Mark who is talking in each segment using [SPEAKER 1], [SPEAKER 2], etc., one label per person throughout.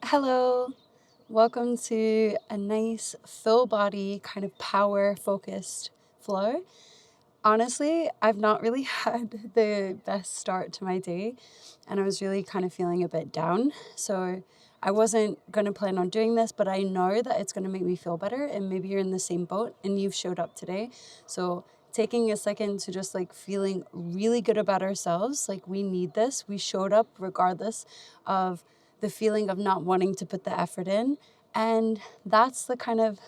[SPEAKER 1] Hello, welcome to a nice full body kind of power focused flow. Honestly, I've not really had the best start to my day and I was really kind of feeling a bit down. So I wasn't going to plan on doing this, but I know that it's going to make me feel better, and maybe you're in the same boat and you've showed up today. So taking a second to just feeling really good about ourselves, we need this. We showed up regardless of the feeling of not wanting to put the effort in. And that's the kind of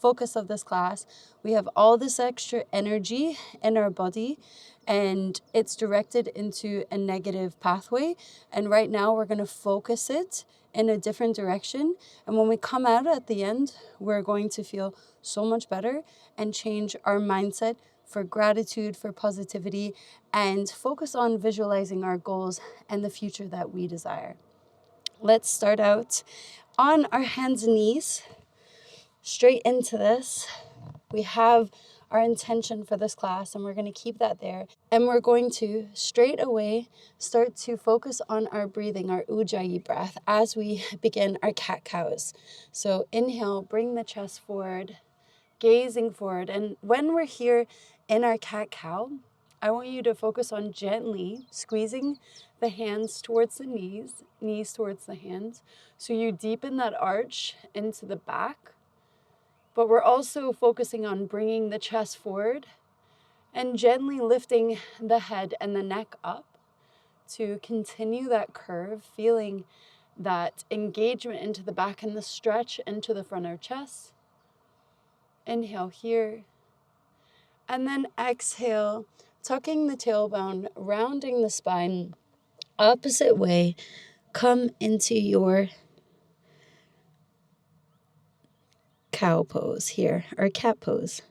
[SPEAKER 1] focus of this class. We have all this extra energy in our body and it's directed into a negative pathway. And right now we're going to focus it in a different direction. And when we come out at the end, we're going to feel so much better and change our mindset for gratitude, for positivity, and focus on visualizing our goals and the future that we desire. Let's start out on our hands and knees, straight into this. We have our intention for this class and we're going to keep that there. And we're going to straight away start to focus on our breathing, our ujjayi breath, as we begin our cat-cows. So inhale, bring the chest forward, gazing forward. And when we're here in our cat-cow, I want you to focus on gently squeezing the hands towards the knees towards the hands. So you deepen that arch into the back, but we're also focusing on bringing the chest forward and gently lifting the head and the neck up to continue that curve, feeling that engagement into the back and the stretch into the front of our chest. Inhale here. And then exhale, tucking the tailbone, rounding the spine, opposite way, come into your cow pose here, or cat pose.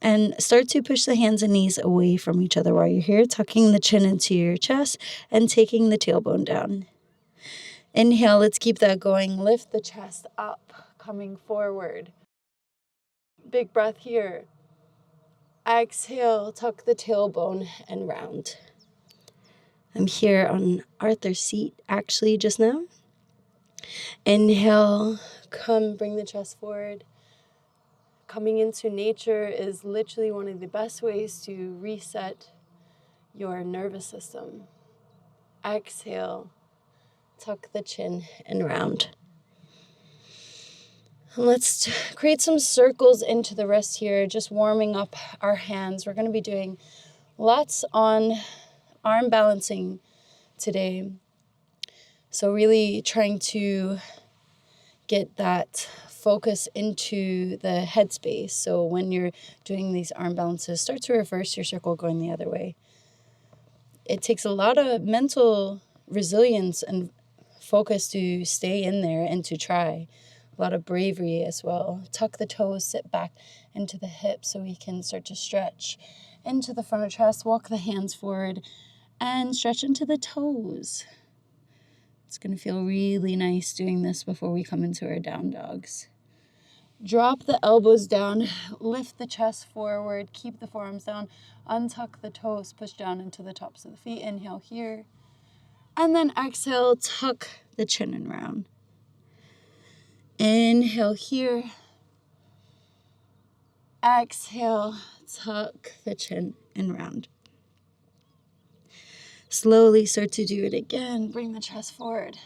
[SPEAKER 1] And start to push the hands and knees away from each other while you're here, tucking the chin into your chest and taking the tailbone down. Inhale, let's keep that going. Lift the chest up, coming forward. Big breath here. Exhale, tuck the tailbone and round. I'm here on Arthur's seat actually just now. Inhale, come bring the chest forward. Coming into nature is literally one of the best ways to reset your nervous system. Exhale, tuck the chin and round. And let's create some circles into the wrist here, just warming up our hands. We're going to be doing lots on arm balancing today. So really trying to get that focus into the headspace. So when you're doing these arm balances, start to reverse your circle going the other way. It takes a lot of mental resilience and focus to stay in there and to try. A lot of bravery as well. Tuck the toes, sit back into the hips so we can start to stretch into the front of the chest. Walk the hands forward and stretch into the toes. It's going to feel really nice doing this before we come into our down dogs. Drop the elbows down, lift the chest forward, keep the forearms down, untuck the toes, push down into the tops of the feet. Inhale here. And then exhale, tuck the chin and round. Inhale here. Exhale, tuck the chin and round. Slowly start to do it again. Bring the chest forward.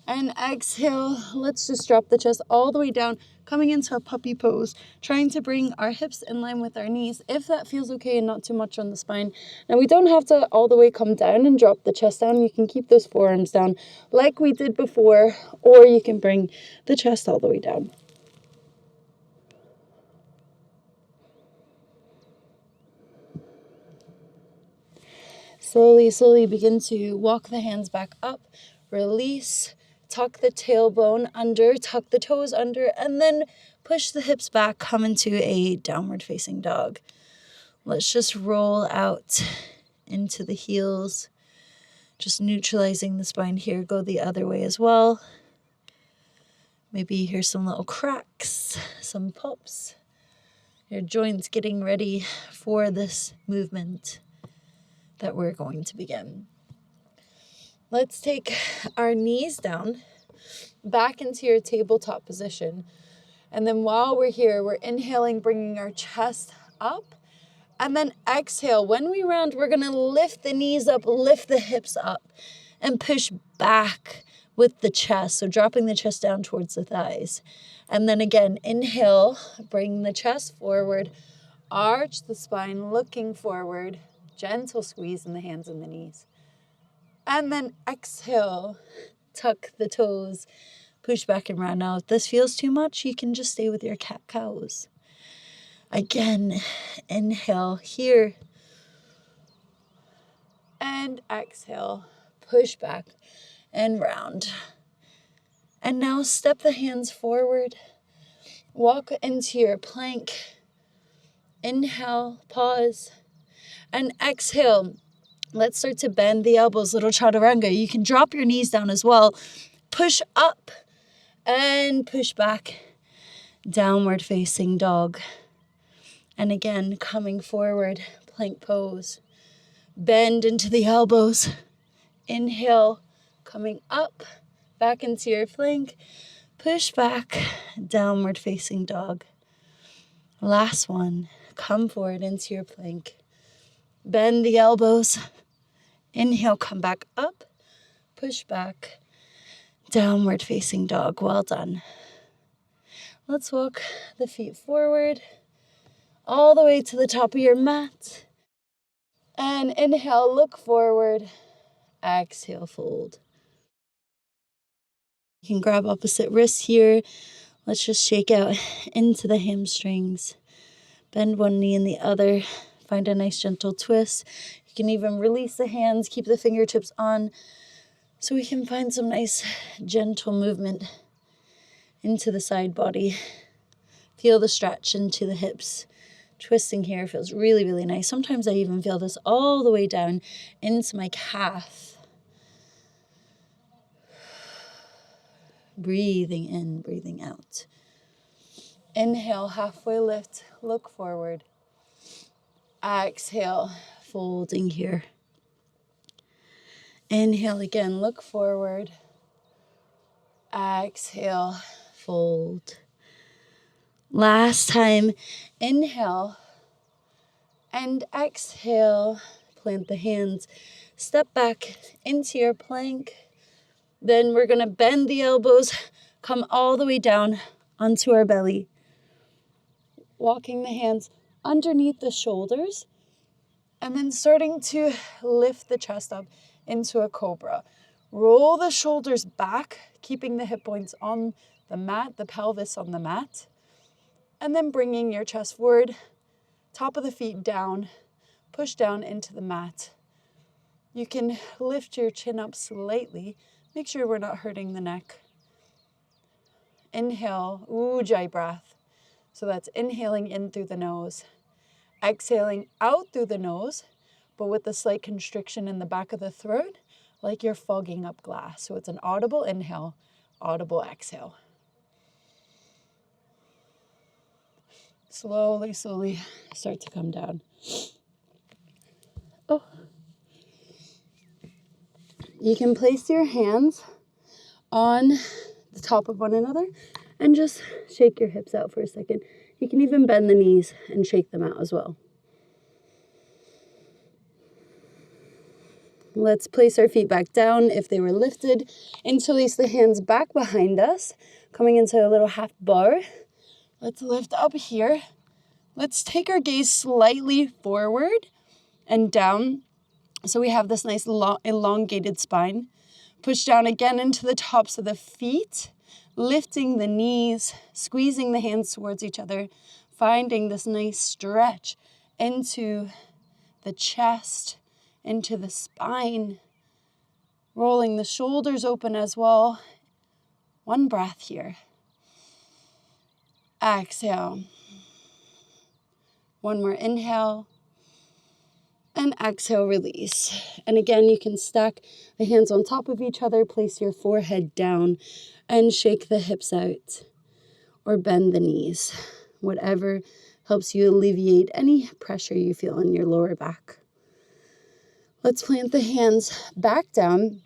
[SPEAKER 1] And exhale, let's just drop the chest all the way down, coming into a puppy pose, trying to bring our hips in line with our knees, if that feels okay and not too much on the spine. Now we don't have to all the way come down and drop the chest down. You can keep those forearms down like we did before, or you can bring the chest all the way down. Slowly begin to walk the hands back up, release, tuck the tailbone under, tuck the toes under, and then push the hips back, come into a downward facing dog. Let's just roll out into the heels, just neutralizing the spine here. Go the other way as well. Maybe you hear some little cracks, some pops. Your joints getting ready for this movement that we're going to begin. Let's take our knees down, back into your tabletop position. And then while we're here, we're inhaling, bringing our chest up. And then exhale. When we round, we're going to lift the knees up, lift the hips up, and push back with the chest. So dropping the chest down towards the thighs. And then again, inhale, bring the chest forward, arch the spine, looking forward, gentle squeeze in the hands and the knees. And then exhale, tuck the toes, push back and round. Now, if this feels too much, you can just stay with your cat-cows. Again, inhale here. And exhale, push back and round. And now step the hands forward. Walk into your plank. Inhale, pause. And exhale. Let's start to bend the elbows, little chaturanga. You can drop your knees down as well. Push up and push back. Downward facing dog. And again, coming forward, plank pose. Bend into the elbows. Inhale, coming up, back into your plank. Push back, downward facing dog. Last one, come forward into your plank. Bend the elbows. Inhale, come back up. Push back, downward facing dog. Well done. Let's walk the feet forward all the way to the top of your mat. And inhale, look forward. Exhale, fold. You can grab opposite wrists here. Let's just shake out into the hamstrings. Bend one knee and the other. Find a nice gentle twist. You can even release the hands, keep the fingertips on, so we can find some nice gentle movement into the side body. Feel the stretch into the hips. Twisting here feels really, really nice. Sometimes I even feel this all the way down into my calf. Breathing in, breathing out. Inhale, halfway lift, look forward. Exhale, folding here. Inhale again, look forward. Exhale, fold. Last time, inhale and exhale. Plant the hands, step back into your plank. Then we're going to bend the elbows, come all the way down onto our belly. Walking the hands underneath the shoulders. And then starting to lift the chest up into a cobra. Roll the shoulders back, keeping the hip points on the mat, the pelvis on the mat. And then bringing your chest forward, top of the feet down, push down into the mat. You can lift your chin up slightly. Make sure we're not hurting the neck. Inhale, Ujjayi breath. So that's inhaling in through the nose. Exhaling out through the nose, but with a slight constriction in the back of the throat, like you're fogging up glass. So it's an audible inhale, audible exhale. Slowly, slowly start to come down. Oh. You can place your hands on the top of one another and just shake your hips out for a second. You can even bend the knees and shake them out as well. Let's place our feet back down if they were lifted. Interlace the hands back behind us, coming into a little half bar. Let's lift up here. Let's take our gaze slightly forward and down. So we have this nice elongated spine. Push down again into the tops of the feet, lifting the knees, squeezing the hands towards each other, finding this nice stretch into the chest, into the spine, rolling the shoulders open as well. One breath here. Exhale. One more inhale. And exhale, release. And again, you can stack the hands on top of each other, place your forehead down, and shake the hips out or bend the knees. Whatever helps you alleviate any pressure you feel in your lower back. Let's plant the hands back down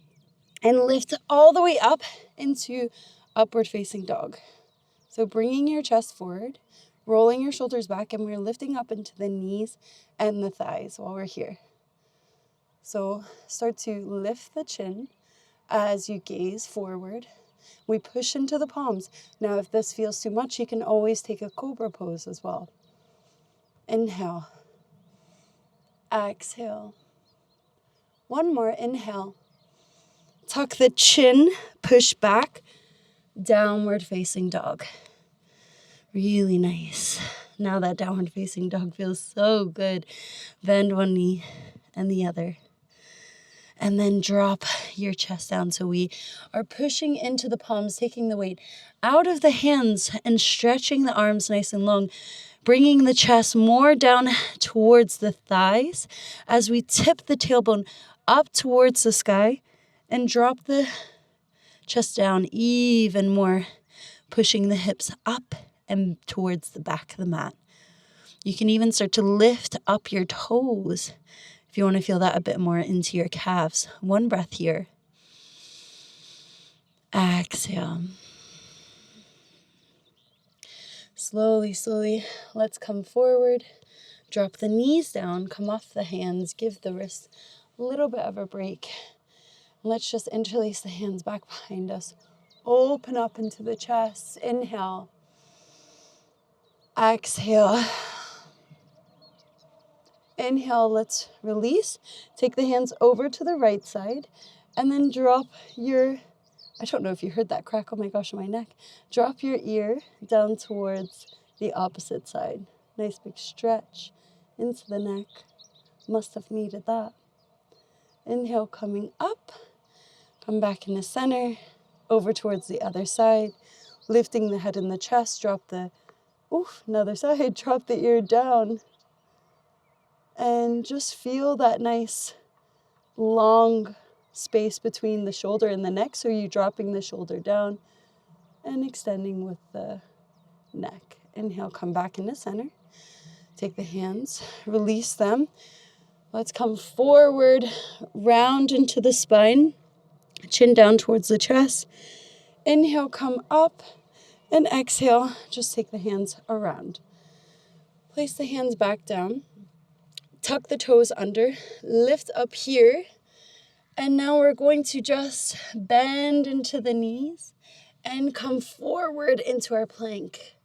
[SPEAKER 1] and lift all the way up into upward facing dog. So bringing your chest forward, rolling your shoulders back, and we're lifting up into the knees and the thighs while we're here. So start to lift the chin as you gaze forward. We push into the palms. Now, if this feels too much, you can always take a cobra pose as well. Inhale. Exhale. One more. Inhale. Tuck the chin, push back, downward facing dog. Really nice. Now that downward facing dog feels so good. Bend one knee and the other. And then drop your chest down. So we are pushing into the palms, taking the weight out of the hands and stretching the arms nice and long, bringing the chest more down towards the thighs as we tip the tailbone up towards the sky and drop the chest down even more, pushing the hips up and towards the back of the mat. You can even start to lift up your toes if you want to feel that a bit more into your calves. One breath here. Exhale. Slowly, slowly, let's come forward. Drop the knees down, come off the hands, give the wrists a little bit of a break. Let's just interlace the hands back behind us. Open up into the chest. Inhale. Exhale. Inhale, let's release. Take the hands over to the right side and then drop your, I don't know if you heard that crack, oh my gosh, on my neck. Drop your ear down towards the opposite side. Nice big stretch into the neck. Must have needed that. Inhale, coming up. Come back in the center, over towards the other side. Lifting the head and the chest, drop the, another side, drop the ear down. And just feel that nice long space between the shoulder and the neck. So you're dropping the shoulder down and extending with the neck. Inhale, come back in the center. Take the hands, release them. Let's come forward, round into the spine. Chin down towards the chest. Inhale, come up. And exhale, just take the hands around. Place the hands back down. Tuck the toes under, lift up here, and now we're going to just bend into the knees and come forward into our plank.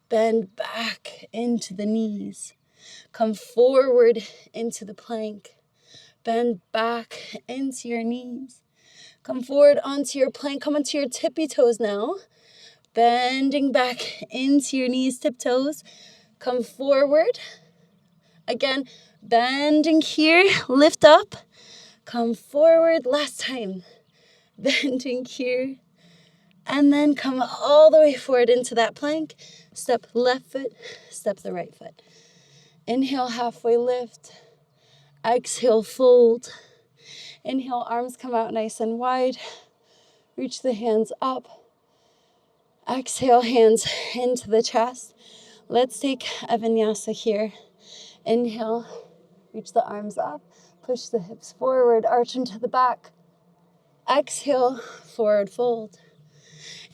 [SPEAKER 1] Bend back into the knees. Come forward into the plank. Bend back into your knees. Come forward onto your plank. Come onto your tippy toes now. Bending back into your knees, tiptoes. Come forward. Again, bending here, lift up, come forward, last time, bending here, and then come all the way forward into that plank, step left foot, step the right foot. Inhale, halfway lift, exhale, fold. Inhale, arms come out nice and wide, reach the hands up, exhale, hands into the chest. Let's take a vinyasa here. Inhale, reach the arms up, push the hips forward, arch into the back. Exhale, forward fold.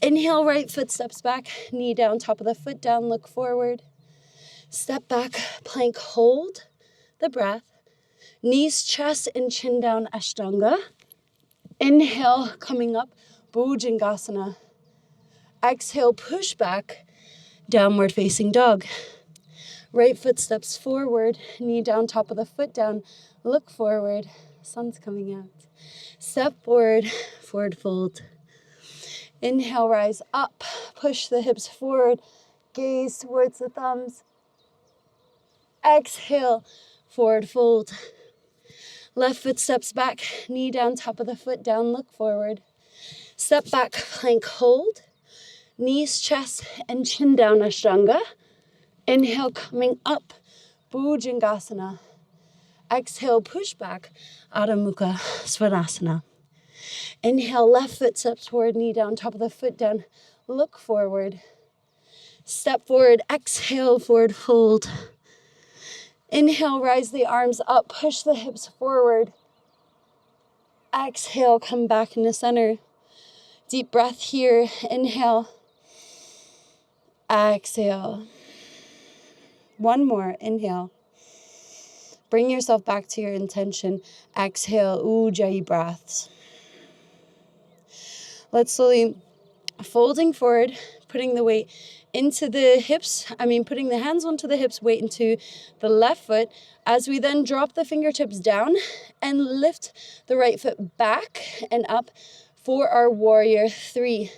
[SPEAKER 1] Inhale, right foot steps back, knee down, top of the foot down, look forward. Step back, plank, hold the breath. Knees, chest, and chin down, Ashtanga. Inhale, coming up, Bhujangasana. Exhale, push back, downward facing dog. Right foot steps forward, knee down, top of the foot down, look forward, sun's coming out. Step forward, forward fold. Inhale, rise up, push the hips forward, gaze towards the thumbs. Exhale, forward fold. Left foot steps back, knee down, top of the foot down, look forward. Step back, plank, hold. Knees, chest, and chin down, Ashtanga. Inhale, coming up, Bhujangasana. Exhale, push back, Adho Mukha Svanasana. Inhale, left foot steps forward, knee down, top of the foot down, look forward. Step forward, exhale, forward fold. Inhale, rise the arms up, push the hips forward. Exhale, come back into center. Deep breath here. Inhale. Exhale. One more. Inhale. Bring yourself back to your intention. Exhale. Ujjayi breaths. Let's slowly folding forward, putting the weight into the hips. Putting the hands onto the hips, weight into the left foot. As we then drop the fingertips down and lift the right foot back and up for our warrior three.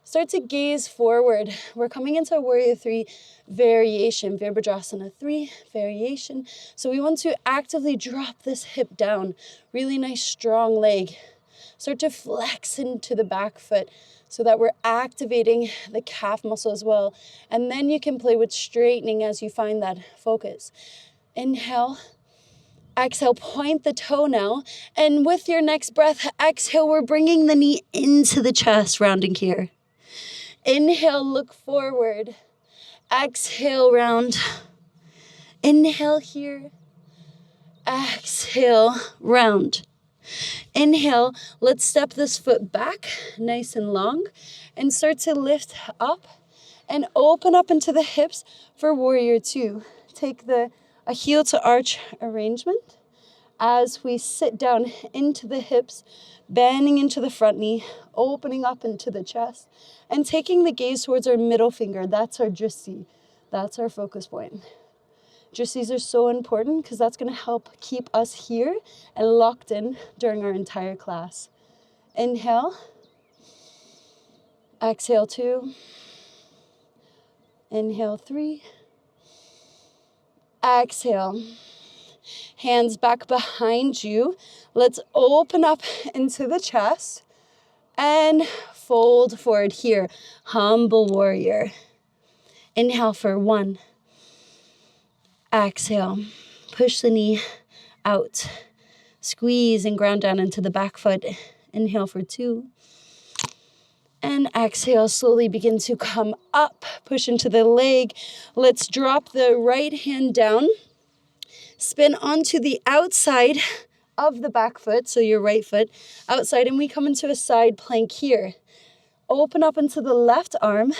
[SPEAKER 1] Start to gaze forward. We're coming into a warrior three variation, Virabhadrasana 3 variation. So we want to actively drop this hip down. Really nice strong leg. Start to flex into the back foot so that we're activating the calf muscle as well. And then you can play with straightening as you find that focus. Inhale. Exhale, point the toe now. And with your next breath, exhale, we're bringing the knee into the chest, rounding here. Inhale, look forward. Exhale, round. Inhale here. Exhale, round. Inhale, let's step this foot back, nice and long, and start to lift up and open up into the hips for warrior two. Take a heel to arch arrangement as we sit down into the hips, bending into the front knee, opening up into the chest, and taking the gaze towards our middle finger. That's our drishti. That's our focus point. Drishtis are so important because that's going to help keep us here and locked in during our entire class. Inhale. Exhale, 2. Inhale, 3. Exhale. Hands back behind you. Let's open up into the chest and fold forward here. Humble warrior. Inhale for 1. Exhale. Push the knee out. Squeeze and ground down into the back foot. Inhale for 2. And exhale, slowly begin to come up. Push into the leg. Let's drop the right hand down. Spin onto the outside of the back foot, so your right foot outside, and we come into a side plank here. Open up into the left arm,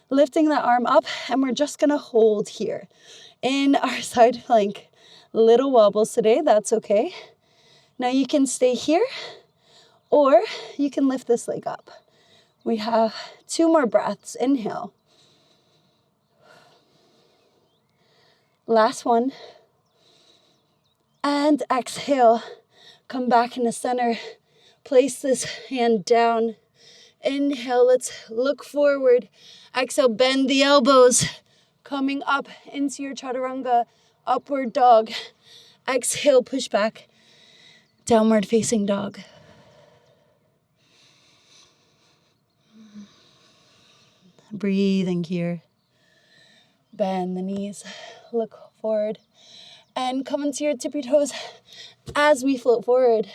[SPEAKER 1] lifting that arm up, and we're just gonna hold here in our side plank. Little wobbles today, that's okay. Now you can stay here, or you can lift this leg up. We have 2 more breaths. Inhale. Last one. And exhale. Come back into center. Place this hand down. Inhale, let's look forward. Exhale, bend the elbows. Coming up into your chaturanga, upward dog. Exhale, push back. Downward facing dog. Breathing here. Bend the knees. Look forward. And come into your tippy toes as we float forward.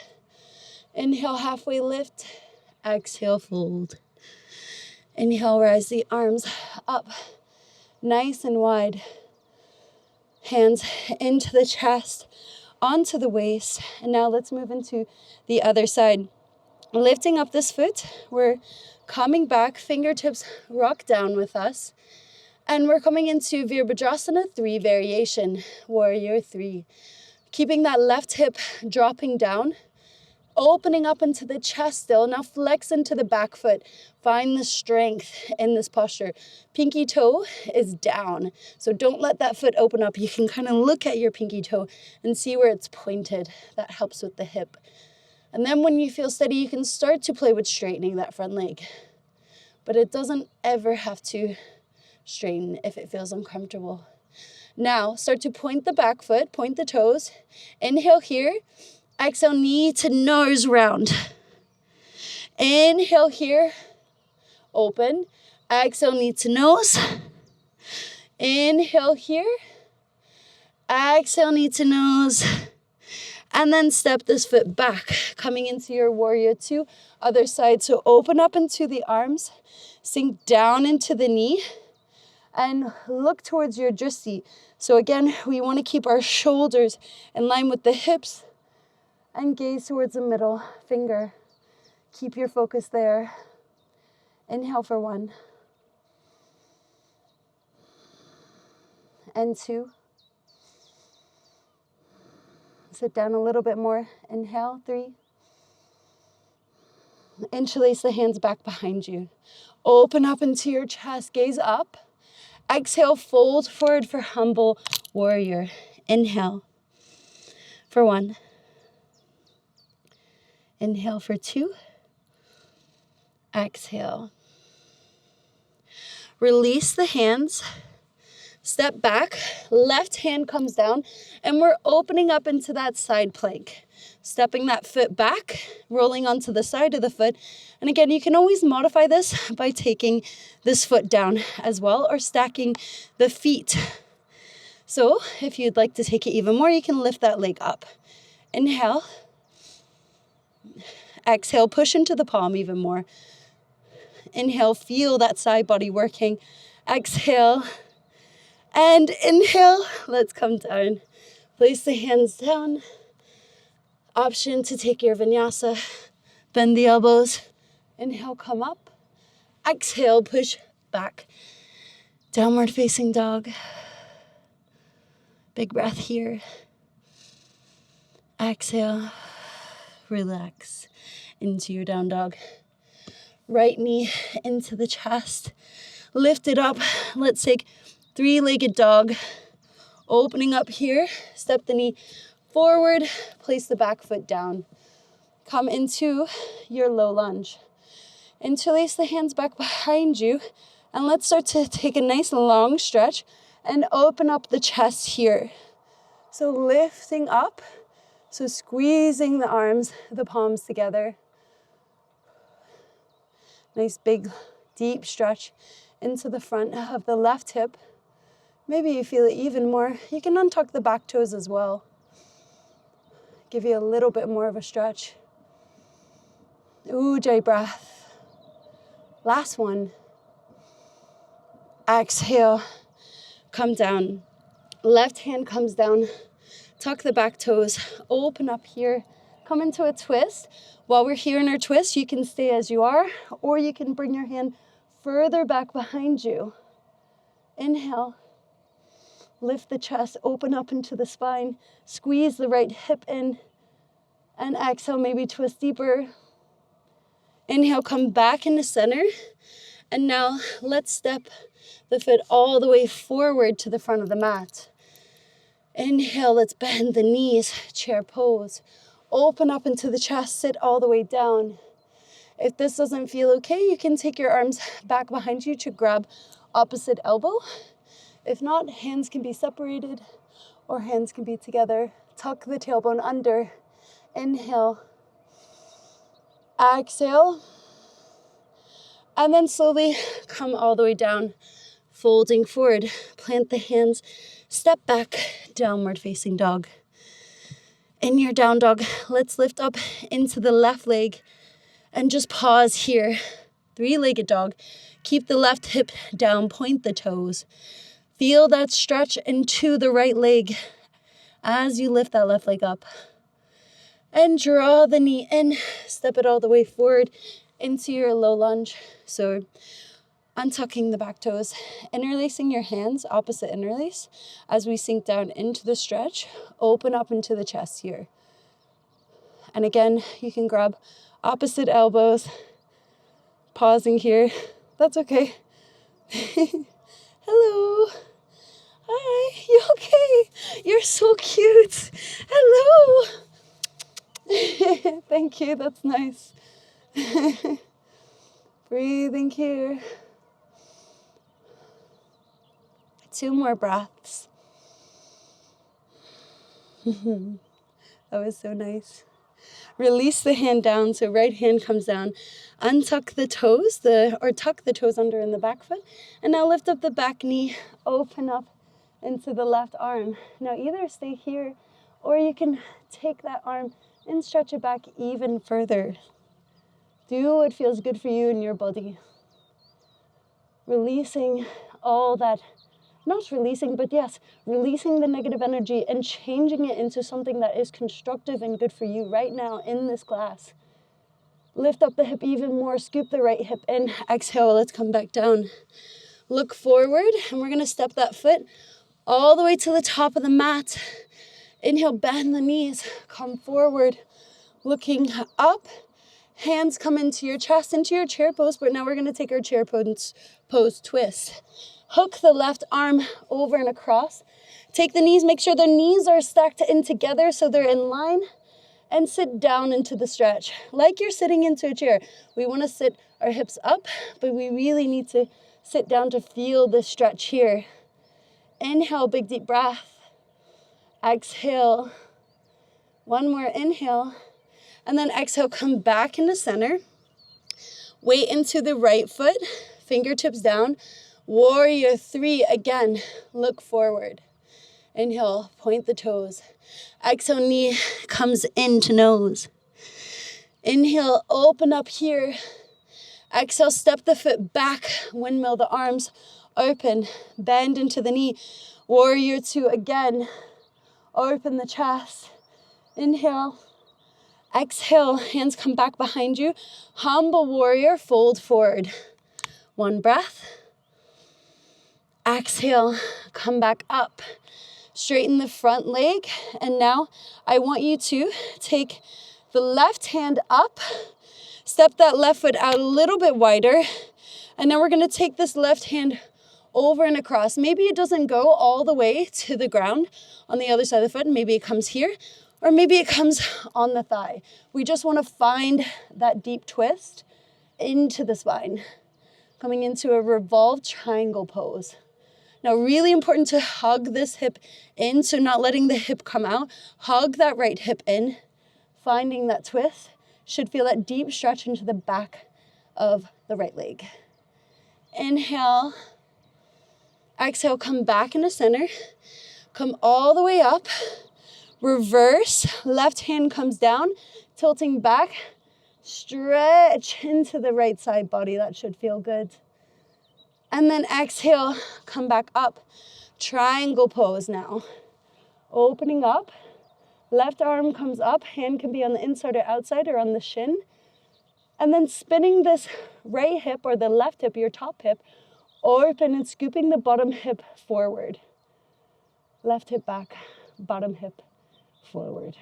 [SPEAKER 1] Inhale, halfway lift. Exhale, fold. Inhale, rise the arms up. Nice and wide. Hands into the chest, onto the waist. And now let's move into the other side. Lifting up this foot, we're coming back, fingertips rock down with us. And we're coming into Virabhadrasana 3 variation, warrior 3. Keeping that left hip dropping down, opening up into the chest still. Now flex into the back foot. Find the strength in this posture. Pinky toe is down, so don't let that foot open up. You can kind of look at your pinky toe and see where it's pointed. That helps with the hip. And then when you feel steady, you can start to play with straightening that front leg. But it doesn't ever have to straighten if it feels uncomfortable. Now, start to point the back foot, point the toes. Inhale here. Exhale, knee to nose round. Inhale here. Open. Exhale, knee to nose. Inhale here. Exhale, knee to nose. And then step this foot back, coming into your warrior 2, other side. So open up into the arms, sink down into the knee, and look towards your drishti. So again, we want to keep our shoulders in line with the hips and gaze towards the middle finger. Keep your focus there. Inhale for 1 and 2. Sit down a little bit more. Inhale, 3. Interlace the hands back behind you. Open up into your chest, gaze up. Exhale, fold forward for humble warrior. Inhale for 1. Inhale for 2. Exhale. Release the hands. Step back, left hand comes down, and we're opening up into that side plank. Stepping that foot back, rolling onto the side of the foot. And again, you can always modify this by taking this foot down as well, or stacking the feet. So if you'd like to take it even more, you can lift that leg up. Inhale. Exhale, push into the palm even more. Inhale, feel that side body working. Exhale. And inhale, let's come down. Place the hands down. Option to take your vinyasa. Bend the elbows. Inhale, come up. Exhale, push back. Downward facing dog. Big breath here. Exhale. Relax into your down dog. Right knee into the chest. Lift it up. Let's take 3-legged dog. Opening up here. Step the knee forward. Place the back foot down. Come into your low lunge. Interlace the hands back behind you. And let's start to take a nice long stretch and open up the chest here. So lifting up. So squeezing the arms, the palms together. Nice big deep stretch into the front of the left hip. Maybe you feel it even more. You can untuck the back toes as well. Give you a little bit more of a stretch. Ujjayi breath. Last one. Exhale. Come down. Left hand comes down. Tuck the back toes. Open up here. Come into a twist. While we're here in our twist, you can stay as you are, or you can bring your hand further back behind you. Inhale. Lift the chest, open up into the spine. Squeeze the right hip in. And exhale, maybe twist deeper. Inhale, come back into center. And now let's step the foot all the way forward to the front of the mat. Inhale, let's bend the knees, chair pose. Open up into the chest, sit all the way down. If this doesn't feel okay, you can take your arms back behind you to grab opposite elbow. If not, hands can be separated or hands can be together. Tuck the tailbone under. Inhale. Exhale. And then slowly come all the way down, folding forward. Plant the hands, step back, downward facing dog. In your down dog, let's lift up into the left leg and just pause here. 3-legged dog. Keep the left hip down, point the toes. Feel that stretch into the right leg as you lift that left leg up. And draw the knee in, step it all the way forward into your low lunge. So untucking the back toes, interlacing your hands, opposite interlace, as we sink down into the stretch, open up into the chest here. And again, you can grab opposite elbows, pausing here. That's okay. Hello. Hi, you okay? You're so cute. Hello. Thank you, that's nice. Breathing here. 2 more breaths. That was so nice. Release the hand down, so right hand comes down. Untuck the toes, or tuck the toes under in the back foot. And now lift up the back knee, open up into the left arm. Now either stay here, or you can take that arm and stretch it back even further. Do what feels good for you and your body. Releasing all that not releasing, but yes, releasing the negative energy and changing it into something that is constructive and good for you right now in this class. Lift up the hip even more, scoop the right hip in, exhale, let's come back down. Look forward, and we're gonna step that foot all the way to the top of the mat. Inhale, bend the knees, come forward, looking up. Hands come into your chest, into your chair pose, but now we're gonna take our chair pose twist. Hook the left arm over and across. Take the knees, make sure the knees are stacked in together so they're in line, and sit down into the stretch. Like you're sitting into a chair. We wanna sit our hips up, but we really need to sit down to feel the stretch here. Inhale, big deep breath. Exhale. One more inhale. And then exhale, come back into center. Weight into the right foot, fingertips down. Warrior 3, again, look forward. Inhale, point the toes. Exhale, knee comes into nose. Inhale, open up here. Exhale, step the foot back, windmill the arms, open, bend into the knee. Warrior 2, again, open the chest. Inhale. Exhale, hands come back behind you. Humble warrior, fold forward. One breath. Exhale, come back up. Straighten the front leg. And now I want you to take the left hand up. Step that left foot out a little bit wider. And now we're gonna take this left hand over and across. Maybe it doesn't go all the way to the ground on the other side of the foot. Maybe it comes here, or maybe it comes on the thigh. We just want to find that deep twist into the spine, coming into a revolved triangle pose. Now, really important to hug this hip in, so not letting the hip come out. Hug that right hip in, finding that twist. Should feel that deep stretch into the back of the right leg. Inhale. Exhale, come back into center. Come all the way up. Reverse, left hand comes down, tilting back. Stretch into the right side body. That should feel good. And then exhale, come back up. Triangle pose now. Opening up. Left arm comes up. Hand can be on the inside or outside or on the shin. And then spinning this right hip or the left hip, your top hip, open and scooping the bottom hip forward. Left hip back, bottom hip forward.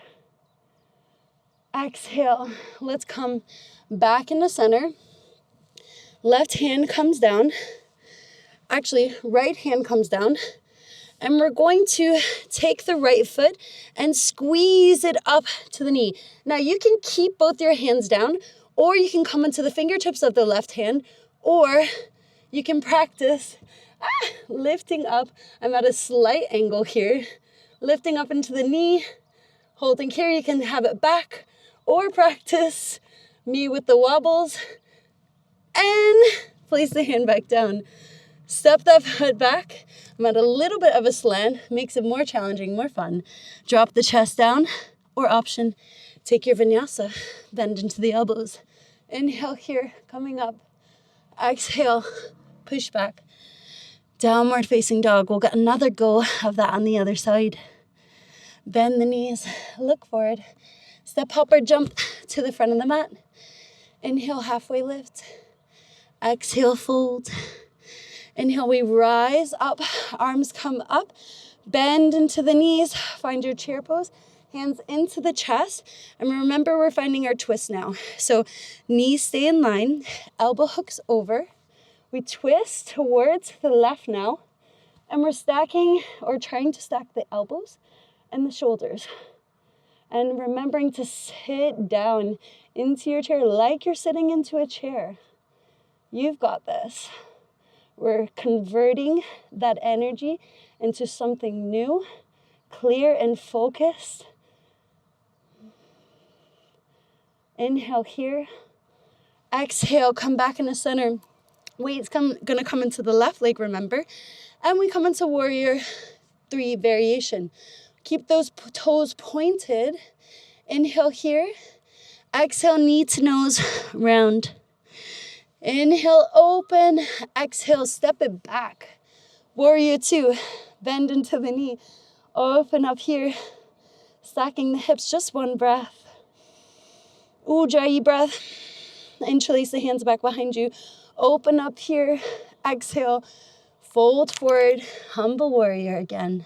[SPEAKER 1] Exhale, let's come back into center. Left hand comes down. Actually, right hand comes down. And we're going to take the right foot and squeeze it up to the knee. Now you can keep both your hands down, or you can come into the fingertips of the left hand, or you can practice lifting up. I'm at a slight angle here. Lifting up into the knee, holding here. You can have it back, or practice me with the wobbles and place the hand back down. Step that foot back. I'm at a little bit of a slant, makes it more challenging, more fun. Drop the chest down, or option, take your vinyasa, bend into the elbows. Inhale here, coming up. Exhale, push back. Downward facing dog. We'll get another go of that on the other side. Bend the knees, look forward. Step, hop, or jump to the front of the mat. Inhale, halfway lift. Exhale, fold. Inhale, we rise up, arms come up, bend into the knees, find your chair pose, hands into the chest, and remember we're finding our twist now. So knees stay in line, elbow hooks over, we twist towards the left now, and we're stacking or trying to stack the elbows and the shoulders. And remembering to sit down into your chair like you're sitting into a chair. You've got this. We're converting that energy into something new, clear and focused. Inhale here. Exhale, come back in the center. Weight's gonna come into the left leg, remember? And we come into warrior 3 variation. Keep those toes pointed. Inhale here. Exhale, knee to nose, round. Inhale, open. Exhale, step it back. Warrior 2, bend into the knee. Open up here, stacking the hips, just one breath. Ujjayi breath. Interlace the hands back behind you. Open up here, exhale, fold forward, humble warrior again.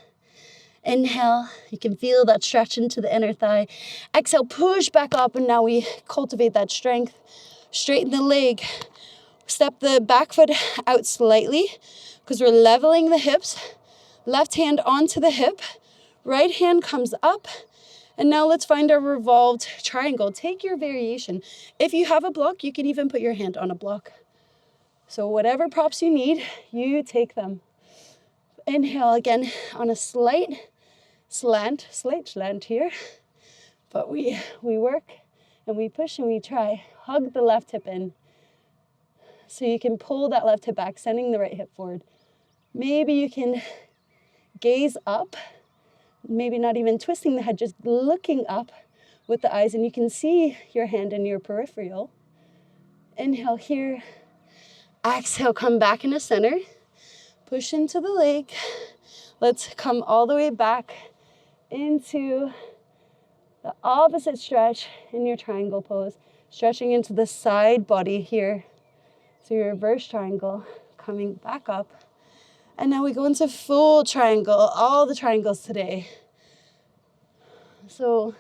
[SPEAKER 1] Inhale, you can feel that stretch into the inner thigh. Exhale, push back up, and now we cultivate that strength. Straighten the leg. Step the back foot out slightly because we're leveling the hips. Left hand onto the hip. Right hand comes up. And now let's find our revolved triangle. Take your variation. If you have a block, you can even put your hand on a block. So whatever props you need, you take them. Inhale again on a slight slant here. But we work and we push and we try. Hug the left hip in. So you can pull that left hip back, sending the right hip forward. Maybe you can gaze up, maybe not even twisting the head, just looking up with the eyes, and you can see your hand in your peripheral. Inhale here. Exhale, come back into center. Push into the leg. Let's come all the way back into the opposite stretch in your triangle pose, stretching into the side body here. So your reverse triangle, coming back up. And now we go into full triangle, all the triangles today. So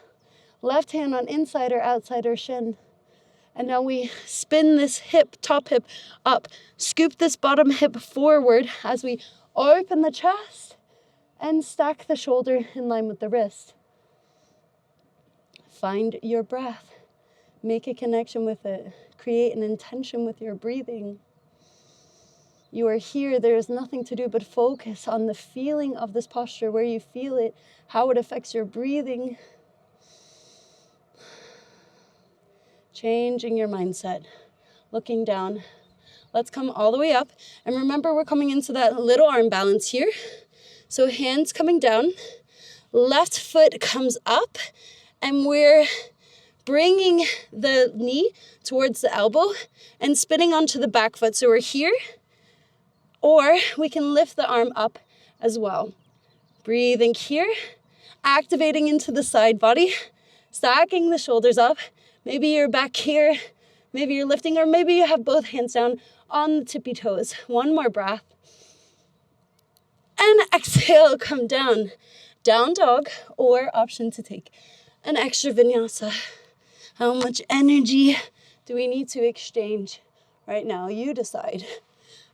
[SPEAKER 1] left hand on inside or outside or shin. And now we spin this hip, top hip up. Scoop this bottom hip forward as we open the chest and stack the shoulder in line with the wrist. Find your breath. Make a connection with it. Create an intention with your breathing. You are here. There is nothing to do but focus on the feeling of this posture, where you feel it, how it affects your breathing. Changing your mindset. Looking down. Let's come all the way up. And remember, we're coming into that little arm balance here. So hands coming down. Left foot comes up. And we're bringing the knee towards the elbow and spinning onto the back foot. So we're here, or we can lift the arm up as well. Breathing here, activating into the side body, stacking the shoulders up. Maybe you're back here, maybe you're lifting, or maybe you have both hands down on the tippy toes. One more breath. And exhale, come down. Down dog, or option to take an extra vinyasa. How much energy do we need to exchange right now? You decide.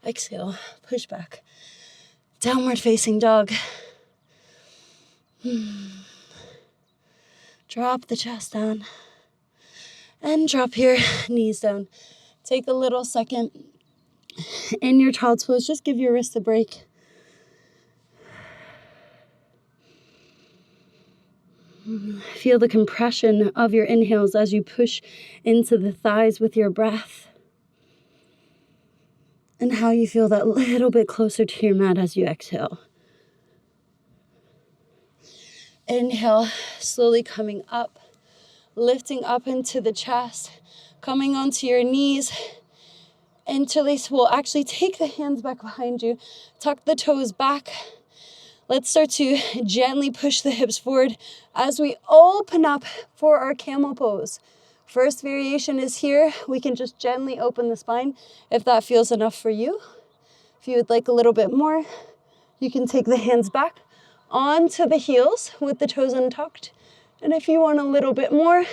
[SPEAKER 1] Exhale, push back. Downward facing dog. Drop the chest down. And drop your knees down. Take a little second in your child's pose. Just give your wrist a break. Feel the compression of your inhales as you push into the thighs with your breath. And how you feel that little bit closer to your mat as you exhale. Inhale, slowly coming up, lifting up into the chest, coming onto your knees. Interlace. We'll actually take the hands back behind you, tuck the toes back. Let's start to gently push the hips forward as we open up for our camel pose. First variation is here. We can just gently open the spine if that feels enough for you. If you would like a little bit more, you can take the hands back onto the heels with the toes untucked. And if you want a little bit more,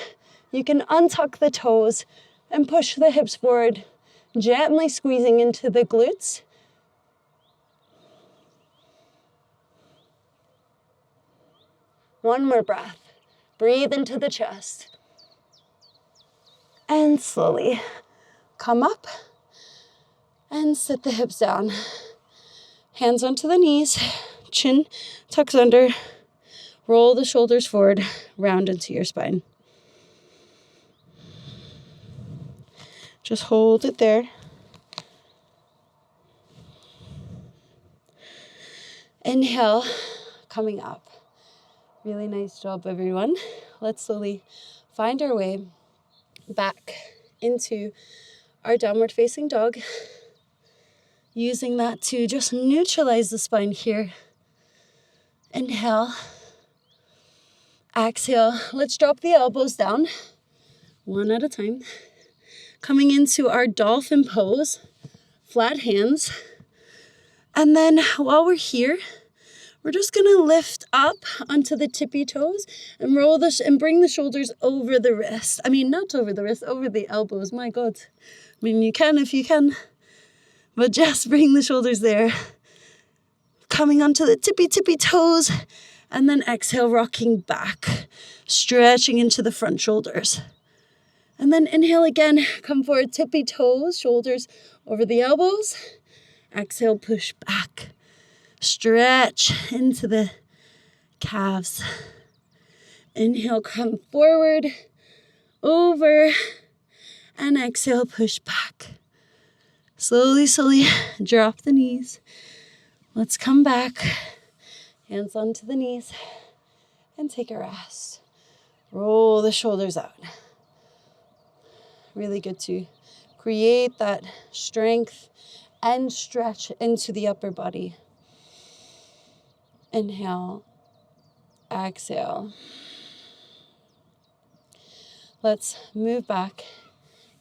[SPEAKER 1] you can untuck the toes and push the hips forward, gently squeezing into the glutes. One more breath. Breathe into the chest. And slowly come up and sit the hips down. Hands onto the knees, chin tucks under. Roll the shoulders forward, round into your spine. Just hold it there. Inhale, coming up. Really nice job, everyone. Let's slowly find our way back into our downward facing dog. Using that to just neutralize the spine here. Inhale. Exhale. Let's drop the elbows down, one at a time. Coming into our dolphin pose, flat hands. And then while we're here, we're just gonna lift up onto the tippy toes and roll and bring the shoulders over the wrist. Not over the wrist, over the elbows, my God. You can if you can, but just bring the shoulders there. Coming onto the tippy toes, and then exhale, rocking back, stretching into the front shoulders. And then inhale again, come forward, tippy toes, shoulders over the elbows. Exhale, push back, stretch into the calves. Inhale, come forward, over, and exhale, push back. Slowly drop the knees. Let's come back, hands onto the knees, and take a rest. Roll the shoulders out. Really good to create that strength and stretch into the upper body. Inhale, exhale. Let's move back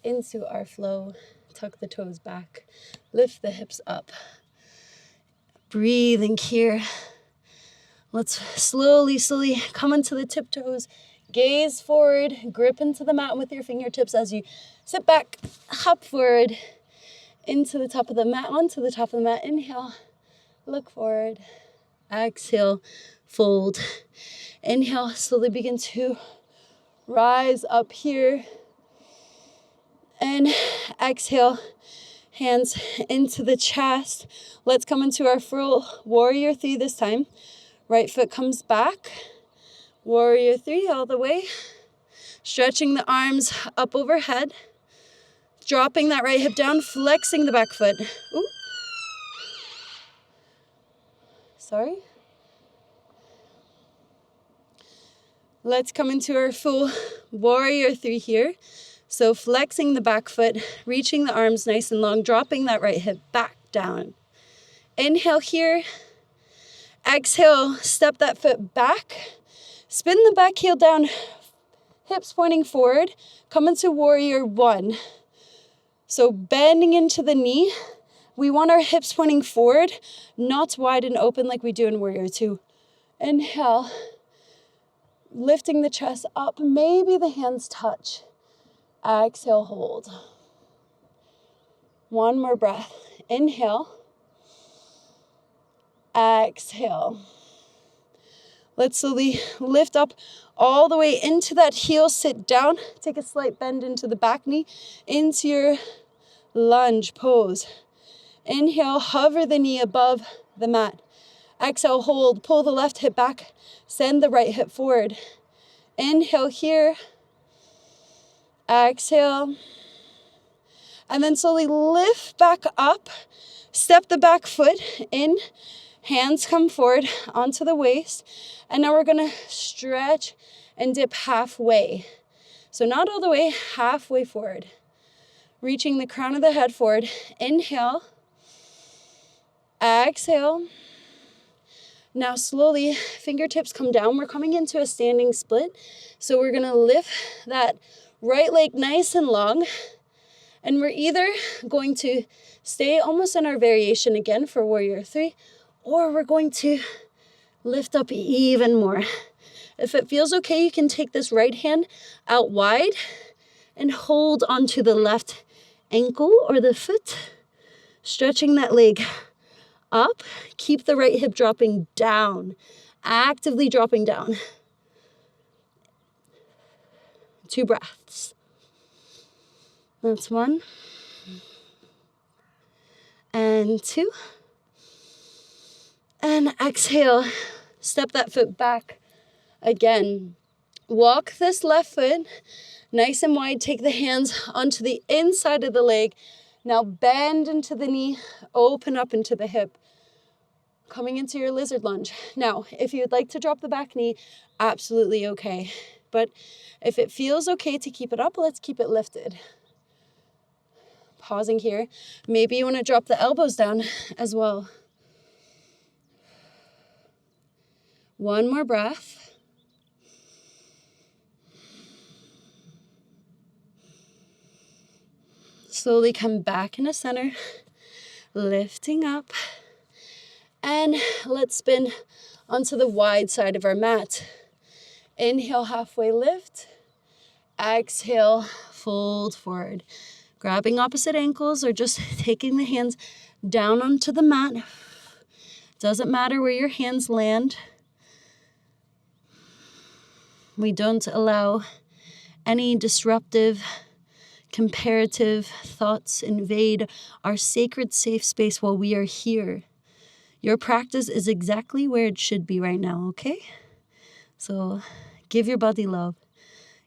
[SPEAKER 1] into our flow. Tuck the toes back, lift the hips up. Breathing here. Let's slowly come into the tiptoes. Gaze forward, grip into the mat with your fingertips as you sit back, hop forward into the top of the mat, onto the top of the mat. Inhale, look forward. Exhale, fold. Inhale, slowly begin to rise up here. And exhale, hands into the chest. Let's come into our full warrior 3 this time. Right foot comes back. Warrior 3 all the way. Stretching the arms up overhead. Dropping that right hip down, flexing the back foot. Ooh. Sorry. Let's come into our full warrior 3 here. So flexing the back foot, reaching the arms nice and long, dropping that right hip back down. Inhale here. Exhale, step that foot back. Spin the back heel down, hips pointing forward. Come into warrior 1. So bending into the knee. We want our hips pointing forward, not wide and open like we do in warrior 2. Inhale, lifting the chest up. Maybe the hands touch. Exhale, hold. One more breath. Inhale. Exhale. Let's slowly lift up all the way into that heel, sit down, take a slight bend into the back knee, into your lunge pose. Inhale, hover the knee above the mat. Exhale, hold, pull the left hip back, send the right hip forward. Inhale here. Exhale. And then slowly lift back up, step the back foot in, hands come forward onto the waist. And now we're gonna stretch and dip halfway. So not all the way, halfway forward. Reaching the crown of the head forward. Inhale. Exhale. Now slowly, fingertips come down. We're coming into a standing split. So we're gonna lift that right leg nice and long. And we're either going to stay almost in our variation again for warrior 3, or we're going to lift up even more. If it feels okay, you can take this right hand out wide and hold onto the left ankle or the foot, stretching that leg up. Keep the right hip dropping down, actively dropping down. 2 breaths. That's 1. And 2. And exhale. Step that foot back again. Walk this left foot nice and wide. Take the hands onto the inside of the leg. Now bend into the knee. Open up into the hip. Coming into your lizard lunge. Now, if you'd like to drop the back knee, absolutely okay. But if it feels okay to keep it up, let's keep it lifted. pausing here. Maybe you want to drop the elbows down as well. One more breath. Slowly come back into center, lifting up. And let's spin onto the wide side of our mat. Inhale, halfway lift. Exhale, fold forward. Grabbing opposite ankles or just taking the hands down onto the mat. Doesn't matter where your hands land. We don't allow any disruptive, comparative thoughts invade our sacred safe space while we are here. Your practice is exactly where it should be right now, okay? So give your body love,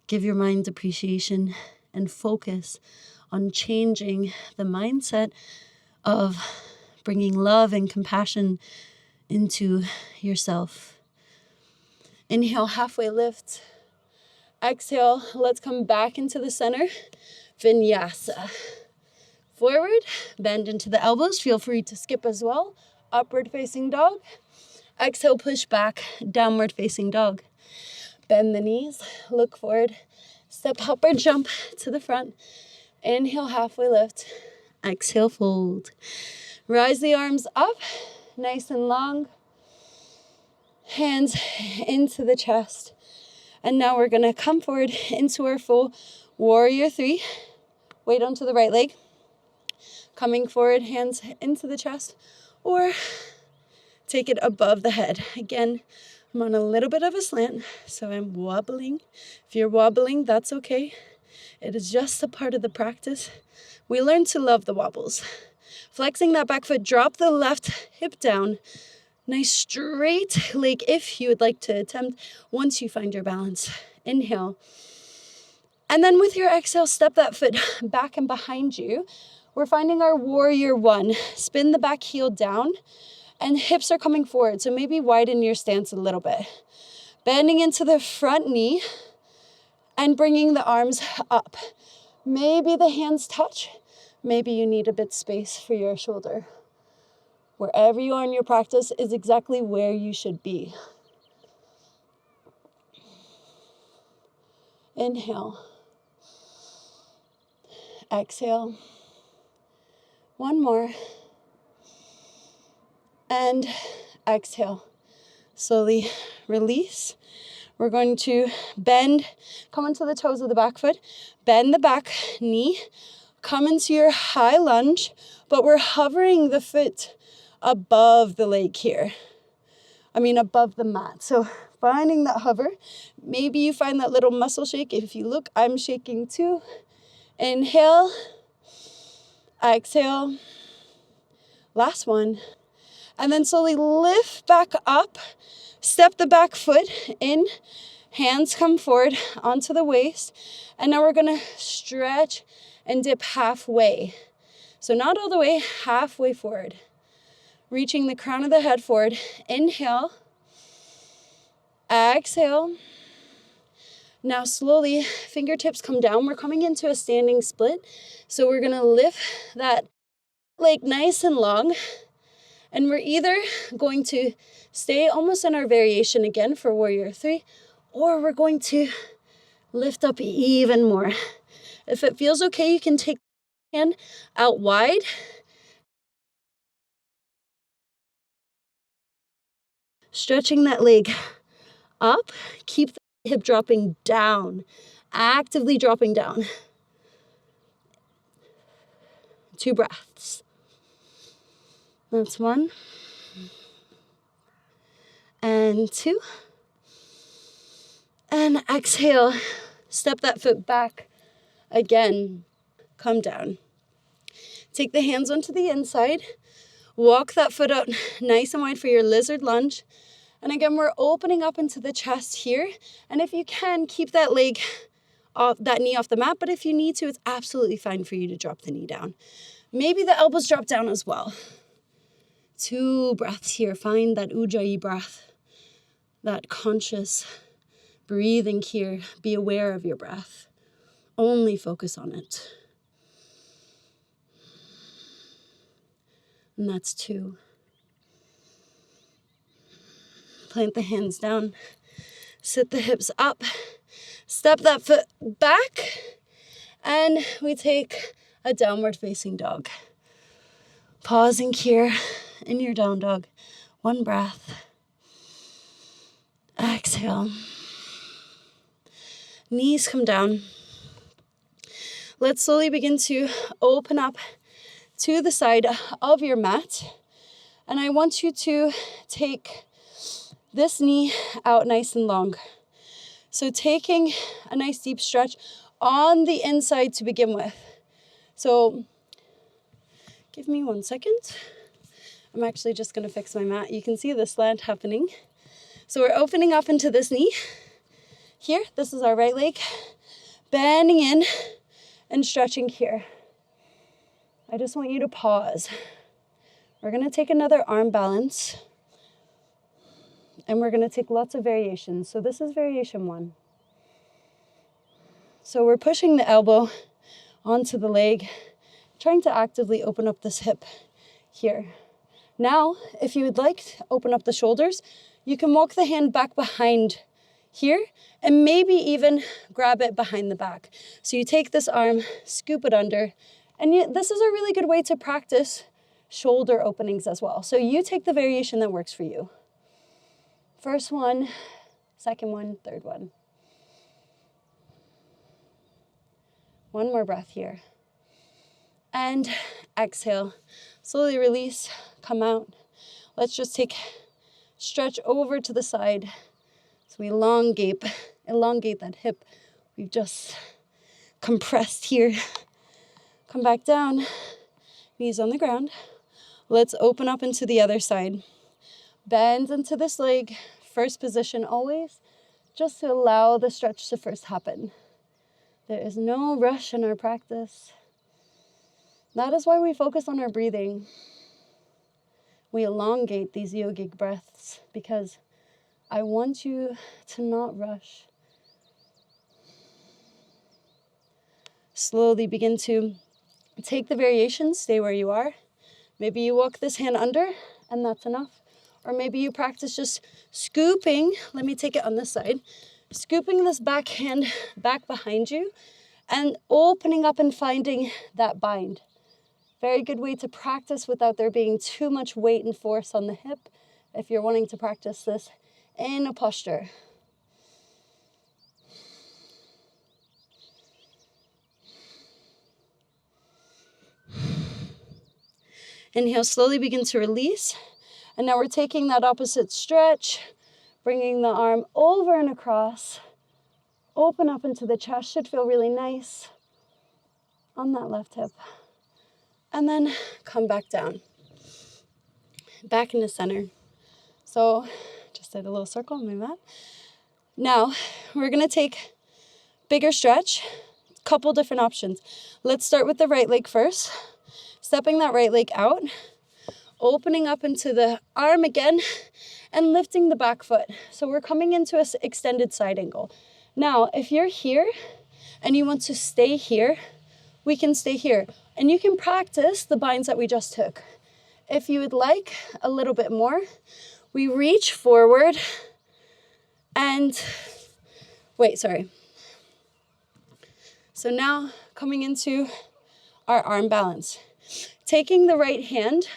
[SPEAKER 1] give your mind appreciation, and focus on changing the mindset of bringing love and compassion into yourself. Inhale, halfway lift. Exhale, let's come back into the center. Vinyasa. Forward, bend into the elbows. Feel free to skip as well. Upward facing dog. Exhale, push back, downward facing dog. Bend the knees, look forward. Step up or jump to the front. Inhale, halfway lift. Exhale, fold. Rise the arms up, nice and long. Hands into the chest. And now we're going to come forward into our full warrior 3. Weight onto the right leg. Coming forward, hands into the chest. Or take it above the head. Again, I'm on a little bit of a slant, so I'm wobbling. If you're wobbling, that's okay. It is just a part of the practice. We learn to love the wobbles. Flexing that back foot, drop the left hip down. Nice straight leg if you would like to attempt once you find your balance. Inhale. And then with your exhale, step that foot back and behind you. We're finding our warrior 1. Spin the back heel down and hips are coming forward. So maybe widen your stance a little bit. Bending into the front knee and bringing the arms up. Maybe the hands touch. Maybe you need a bit space for your shoulder. Wherever you are in your practice is exactly where you should be. Inhale. Exhale. One more. And exhale. Slowly release. We're going to bend, come into the toes of the back foot, bend the back knee, come into your high lunge, but we're hovering the foot above the leg here. Above the mat. So finding that hover. Maybe you find that little muscle shake. If you look, I'm shaking too. Inhale. Exhale. Last one. And then slowly lift back up. Step the back foot in. Hands come forward onto the waist. And now we're going to stretch and dip halfway. So not all the way, halfway forward. Reaching the crown of the head forward. Inhale. Exhale. Now slowly, fingertips come down. We're coming into a standing split. So we're going to lift that leg nice and long. And we're either going to stay almost in our variation again for warrior 3, or we're going to lift up even more. If it feels okay, you can take the hand out wide. Stretching that leg up. Keep the hip dropping down. Actively dropping down. 2 breaths. That's 1. And 2. And exhale. Step that foot back. Again, come down. Take the hands onto the inside. Walk that foot out nice and wide for your lizard lunge. And again, we're opening up into the chest here. And if you can, keep that leg off, that knee off the mat. But if you need to, it's absolutely fine for you to drop the knee down. Maybe the elbows drop down as well. 2 breaths here. Find that ujjayi breath, that conscious breathing here. Be aware of your breath. Only focus on it. And that's 2. Plant the hands down. Sit the hips up. Step that foot back. And we take a downward facing dog. Pausing here in your down dog. 1 breath. Exhale. Knees come down. Let's slowly begin to open up to the side of your mat. And I want you to take this knee out nice and long. So taking a nice deep stretch on the inside to begin with. So give me 1 second. I'm actually just going to fix my mat. You can see the slant happening. So we're opening up into this knee. Here, this is our right leg. Bending in and stretching here. I just want you to pause. We're going to take another arm balance. And we're going to take lots of variations. So this is variation 1. So we're pushing the elbow onto the leg, trying to actively open up this hip here. Now, if you would like to open up the shoulders, you can walk the hand back behind here and maybe even grab it behind the back. So you take this arm, scoop it under, and this is a really good way to practice shoulder openings as well. So you take the variation that works for you. First one, second one, third one. 1 more breath here. And exhale. Slowly release, come out. Let's just stretch over to the side. So we elongate that hip. We've just compressed here. Come back down, knees on the ground. Let's open up into the other side. Bend into this leg, first position always, just to allow the stretch to first happen. There is no rush in our practice. That is why we focus on our breathing. We elongate these yogic breaths because I want you to not rush. Slowly begin to take the variations, stay where you are. Maybe you walk this hand under and that's enough. Or maybe you practice just scooping. Let me take it on this side. Scooping this back hand back behind you and opening up and finding that bind. Very good way to practice without there being too much weight and force on the hip if you're wanting to practice this in a posture. Inhale, slowly begin to release. And now we're taking that opposite stretch, bringing the arm over and across. Open up into the chest, should feel really nice on that left hip. And then come back down, back into center. So just did a little circle on my mat. Now we're gonna take bigger stretch, couple different options. Let's start with the right leg first. Stepping that right leg out, opening up into the arm again, and lifting the back foot. So we're coming into an extended side angle. Now, if you're here and you want to stay here, we can stay here. And you can practice the binds that we just took. If you would like a little bit more, we reach forward and, So now coming into our arm balance. Taking the right hand,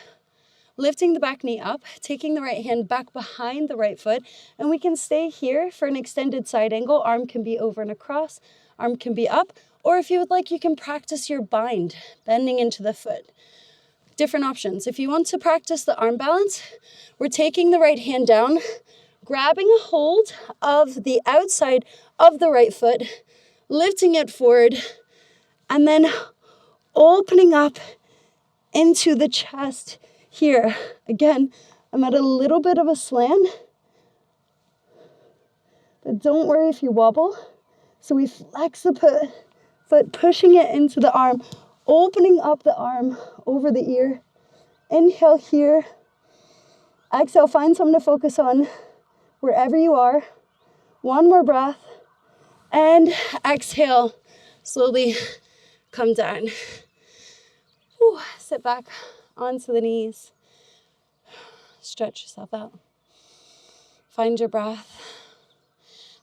[SPEAKER 1] lifting the back knee up, taking the right hand back behind the right foot, and we can stay here for an extended side angle. Arm can be over and across, arm can be up, or if you would like, you can practice your bind, bending into the foot. Different options. If you want to practice the arm balance, we're taking the right hand down, grabbing a hold of the outside of the right foot, lifting it forward, and then opening up into the chest here. Again, I'm at a little bit of a slant, but don't worry if you wobble. So we flex the foot, pushing it into the arm, opening up the arm over the ear. Inhale here. Exhale, find something to focus on wherever you are. 1 more breath. And exhale, slowly come down. Sit back onto the knees. Stretch yourself out. Find your breath.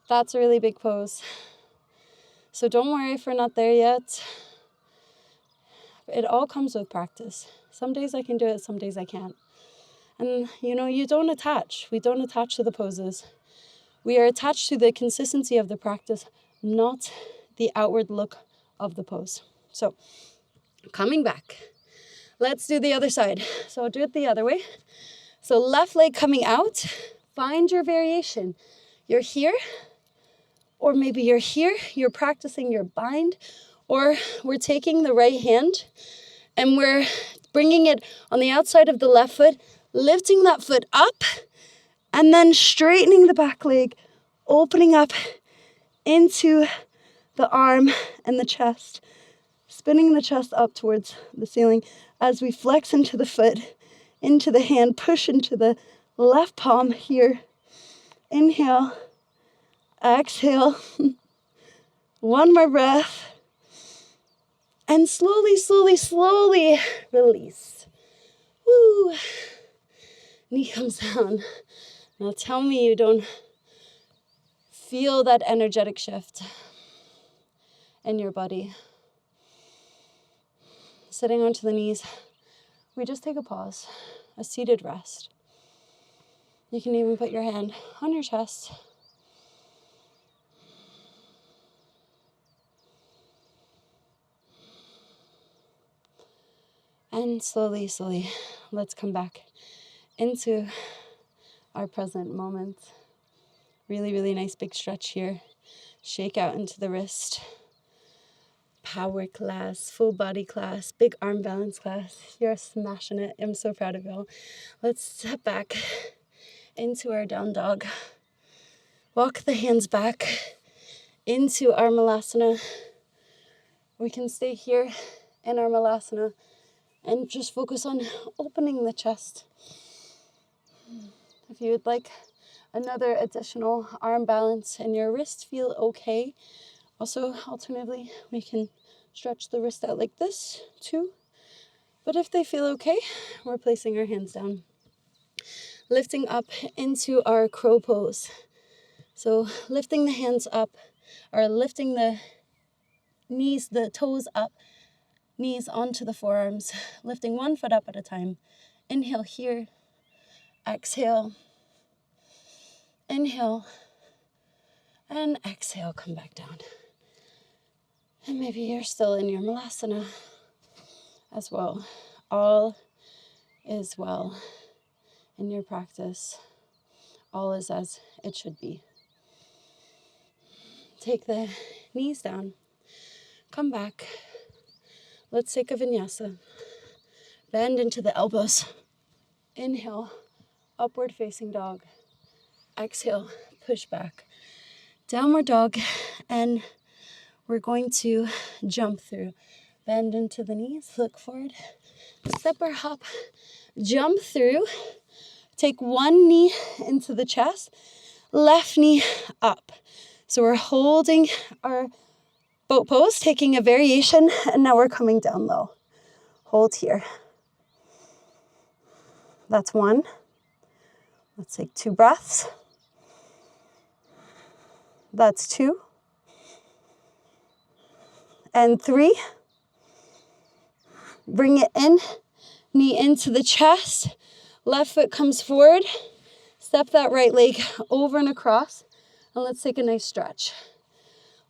[SPEAKER 1] That's a really big pose. So don't worry if we're not there yet. It all comes with practice. Some days I can do it, some days I can't. And you don't attach. We don't attach to the poses. We are attached to the consistency of the practice, not the outward look of the pose. So coming back, let's do the other side. So I'll do it the other way. So left leg coming out, find your variation. You're here, or maybe you're here, you're practicing your bind, or we're taking the right hand and we're bringing it on the outside of the left foot, lifting that foot up, and then straightening the back leg, opening up into the arm and the chest, spinning the chest up towards the ceiling as we flex into the foot, into the hand, push into the left palm here. Inhale, exhale, one more breath, and slowly, slowly, slowly release. Woo! Knee comes down. Now tell me you don't feel that energetic shift in your body. Sitting onto the knees, we just take a pause, a seated rest. You can even put your hand on your chest. And slowly, slowly, let's come back into our present moment. Really, really nice big stretch here. Shake out into the wrist. Power class, full body class, big arm balance class. You're smashing it. I'm so proud of you all. Let's step back into our down dog. Walk the hands back into our malasana. We can stay here in our malasana and just focus on opening the chest. If you would like another additional arm balance and your wrist feel okay, also alternatively, we can stretch the wrist out like this too. But if they feel okay, we're placing our hands down. Lifting up into our crow pose. So lifting the hands up, or lifting the knees, the toes up, knees onto the forearms, lifting one foot up at a time. Inhale here, exhale, inhale, and exhale, come back down. And maybe you're still in your malasana as well. All is well in your practice. All is as it should be. Take the knees down, come back. Let's take a vinyasa. Bend into the elbows. Inhale, upward facing dog. Exhale, push back. Downward dog, and we're going to jump through. Bend into the knees, look forward. Step or hop, jump through. Take one knee into the chest, left knee up. So we're holding our boat pose, taking a variation, and now we're coming down low. Hold here. That's one. Let's take 2 breaths. That's 2. And 3. Bring it in, knee into the chest. Left foot comes forward. Step that right leg over and across. And let's take a nice stretch.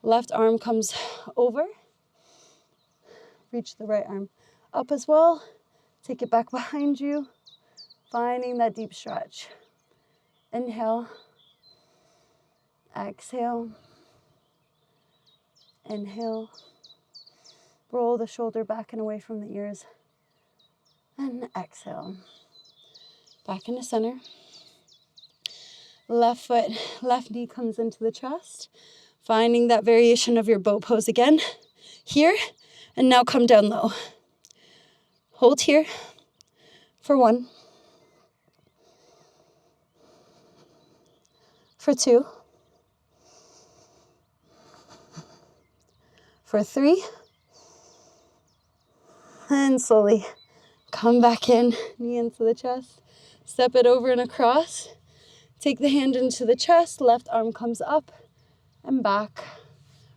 [SPEAKER 1] Left arm comes over. Reach the right arm up as well. Take it back behind you. Finding that deep stretch. Inhale. Exhale. Inhale. Roll the shoulder back and away from the ears. And exhale. Back into center. Left foot, left knee comes into the chest. Finding that variation of your boat pose again. Here. And now come down low. Hold here for 1. For 2. For 3. And slowly Come back in, knee into the chest. Step it over and across. Take the hand into the chest. Left arm comes up and back.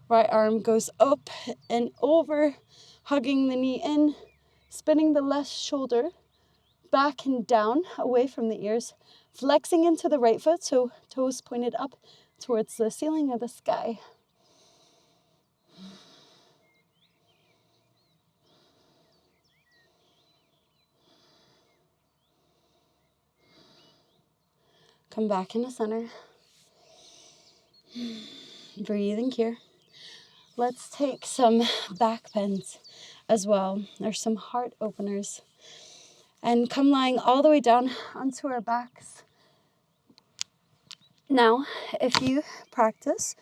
[SPEAKER 1] Right arm goes up and over, hugging the knee in, spinning the left shoulder back and down, away from the ears, flexing into the right foot, so toes pointed up towards the ceiling of the sky. Come back into center. Breathing here. Let's take some back bends as well, or some heart openers. And come lying all the way down onto our backs. Now, if you practice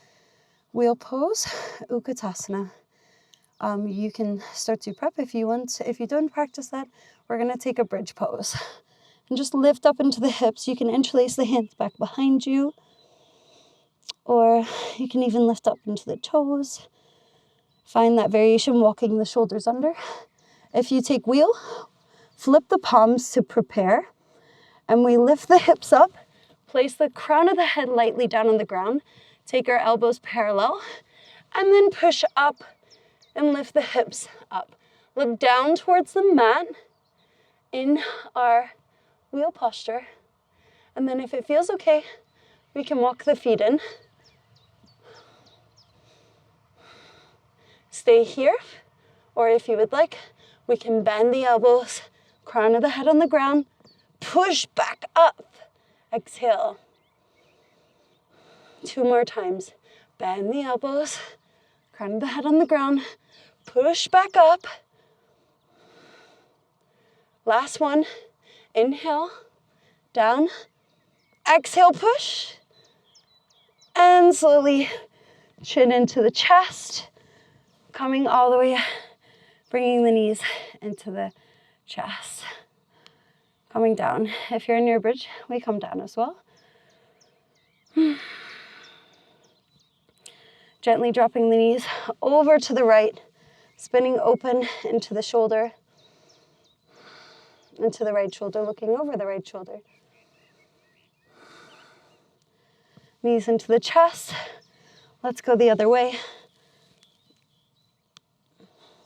[SPEAKER 1] wheel pose, Utkatasana, you can start to prep if you want. If you don't practice that, we're going to take a bridge pose. And just lift up into the hips. You can interlace the hands back behind you, or you can even lift up into the toes. Find that variation, walking the shoulders under. If you take wheel, flip the palms to prepare, and we lift the hips up, place the crown of the head lightly down on the ground, take our elbows parallel, and then push up and lift the hips up. Look down towards the mat in our wheel posture, and then if it feels okay, we can walk the feet in. Stay here, or if you would like, we can bend the elbows, crown of the head on the ground, push back up, exhale. 2 more times. Bend the elbows, crown of the head on the ground, push back up. Last one. Inhale, down, exhale, push, and slowly chin into the chest, coming all the way, bringing the knees into the chest. Coming down. If you're in your bridge, we come down as well. Gently dropping the knees over to the right, spinning open into the shoulder, into the right shoulder, looking over the right shoulder. Knees into the chest. Let's go the other way.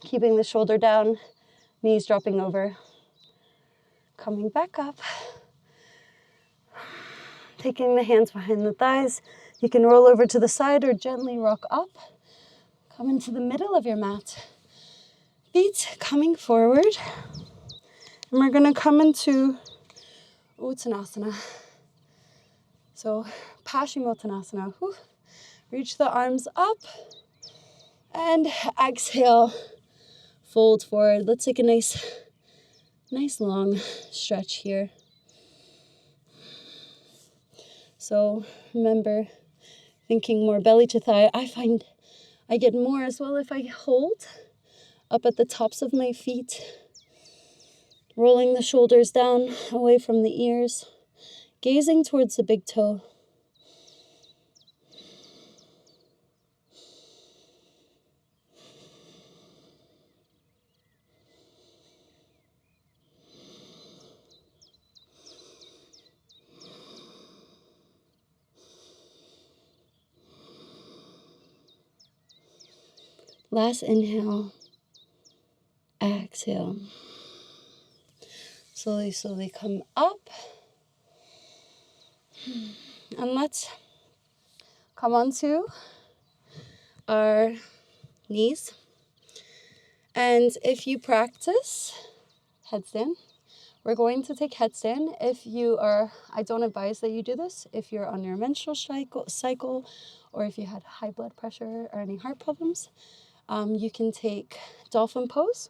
[SPEAKER 1] Keeping the shoulder down, knees dropping over. Coming back up. Taking the hands behind the thighs. You can roll over to the side or gently rock up. Come into the middle of your mat. Feet coming forward. And we're going to come into Uttanasana. So, Paschimottanasana. Reach the arms up. And exhale. Fold forward. Let's take a nice long stretch here. So remember, thinking more belly to thigh. I find I get more as well if I hold up at the tops of my feet, rolling the shoulders down away from the ears, gazing towards the big toe. Last inhale, exhale. Slowly come up. And let's come onto our knees. And if you practice headstand, we're going to take headstand. If you are, I don't advise that you do this. If you're on your menstrual cycle, or if you had high blood pressure or any heart problems, you can take dolphin pose,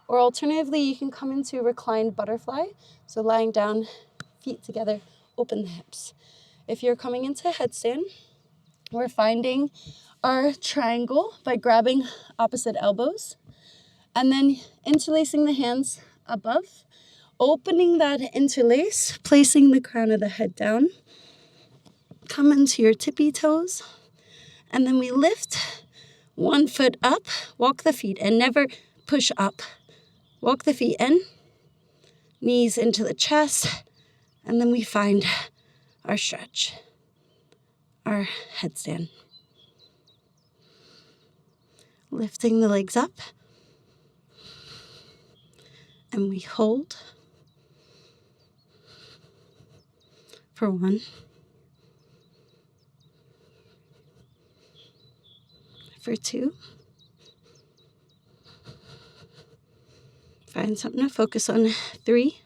[SPEAKER 1] or alternatively, you can come into reclined butterfly. So lying down, feet together, open the hips. If you're coming into headstand, we're finding our triangle by grabbing opposite elbows and then interlacing the hands above, opening that interlace, placing the crown of the head down. Come into your tippy toes, and then we lift one foot up, walk the feet in, never push up. Walk the feet in, knees into the chest, and then we find our stretch, our headstand. Lifting the legs up, and we hold for 1, for 2. Find something to focus on. 3.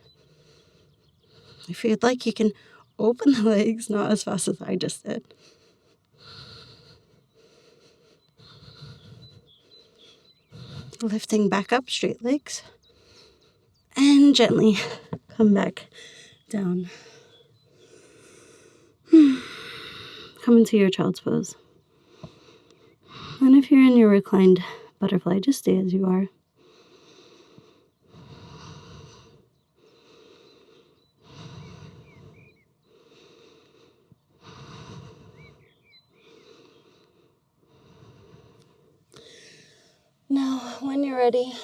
[SPEAKER 1] If you'd like, you can open the legs, not as fast as I just did. Lifting back up, straight legs. And gently come back down. Come into your child's pose. And if you're in your reclined butterfly, just stay as you are. Now, when you're ready,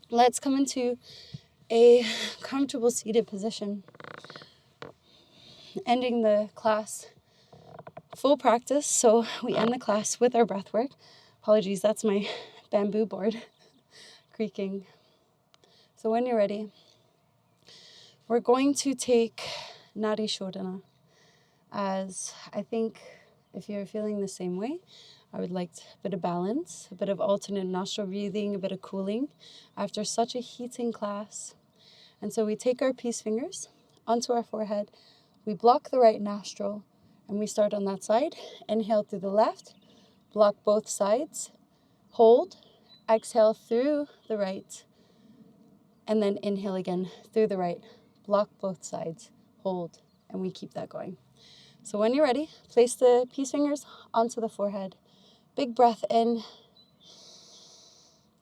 [SPEAKER 1] let's come into a comfortable seated position. Ending the class, full practice, so we end the class with our breath work. Apologies, that's my bamboo board creaking. So when you're ready, we're going to take Nadi Shodhana, as I think if you're feeling the same way, I would like a bit of balance, a bit of alternate nostril breathing, a bit of cooling after such a heating class. And so we take our peace fingers onto our forehead, we block the right nostril, and we start on that side. Inhale through the left, block both sides, hold, exhale through the right, and then inhale again through the right, block both sides, hold, and we keep that going. So when you're ready, place the peace fingers onto the forehead. Big breath in,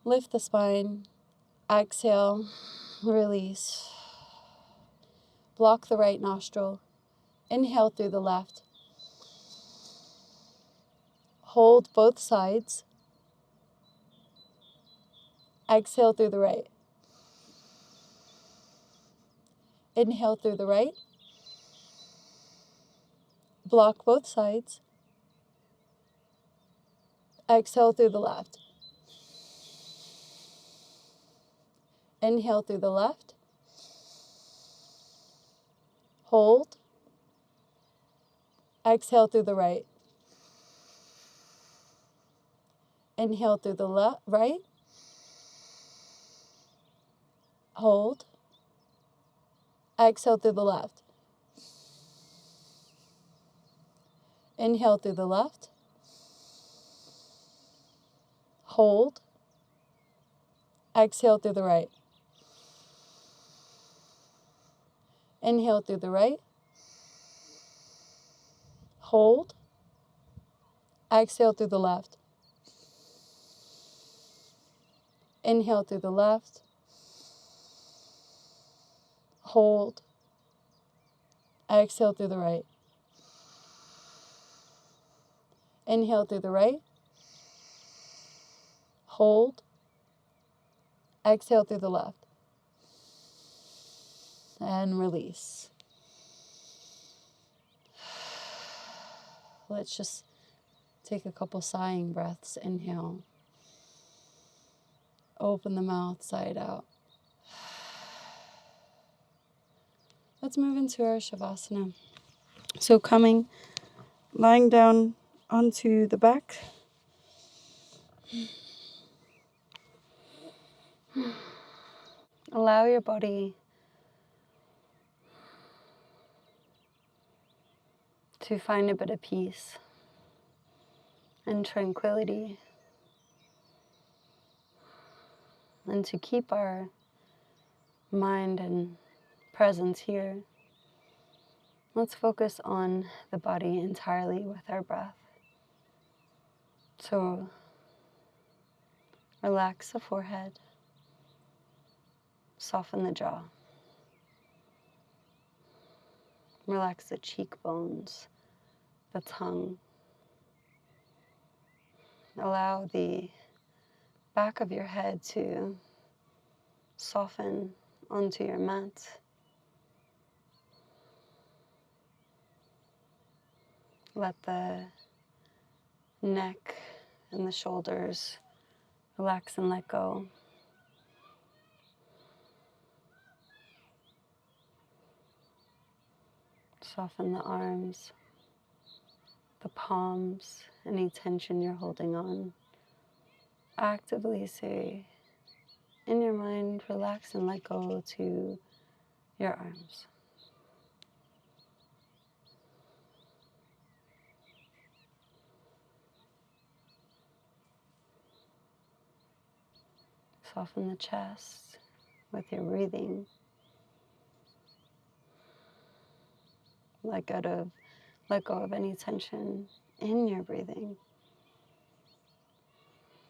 [SPEAKER 1] lift the spine, exhale, release. Block the right nostril, inhale through the left. Hold both sides, exhale through the right. Inhale through the right, block both sides, exhale through the left. Inhale through the left, hold, exhale through the right. Inhale through the right, hold, exhale through the left. Inhale through the left, hold, exhale through the right. Inhale through the right, hold, exhale through the left. Inhale through the left, hold, exhale through the right. Inhale through the right, hold, exhale through the left, and release. Let's just take a couple sighing breaths. Inhale, open the mouth, side out. Let's move into our Shavasana. So lying down onto the back. Allow your body to find a bit of peace and tranquility, and to keep our mind and presence here. Let's focus on the body entirely with our breath. So relax the forehead, soften the jaw, relax the cheekbones, the tongue. Allow the back of your head to soften onto your mat. Let the neck and the shoulders relax and let go. Soften the arms, the palms, any tension you're holding on. Actively say in your mind, relax and let go to your arms. Soften the chest with your breathing. Let go of any tension in your breathing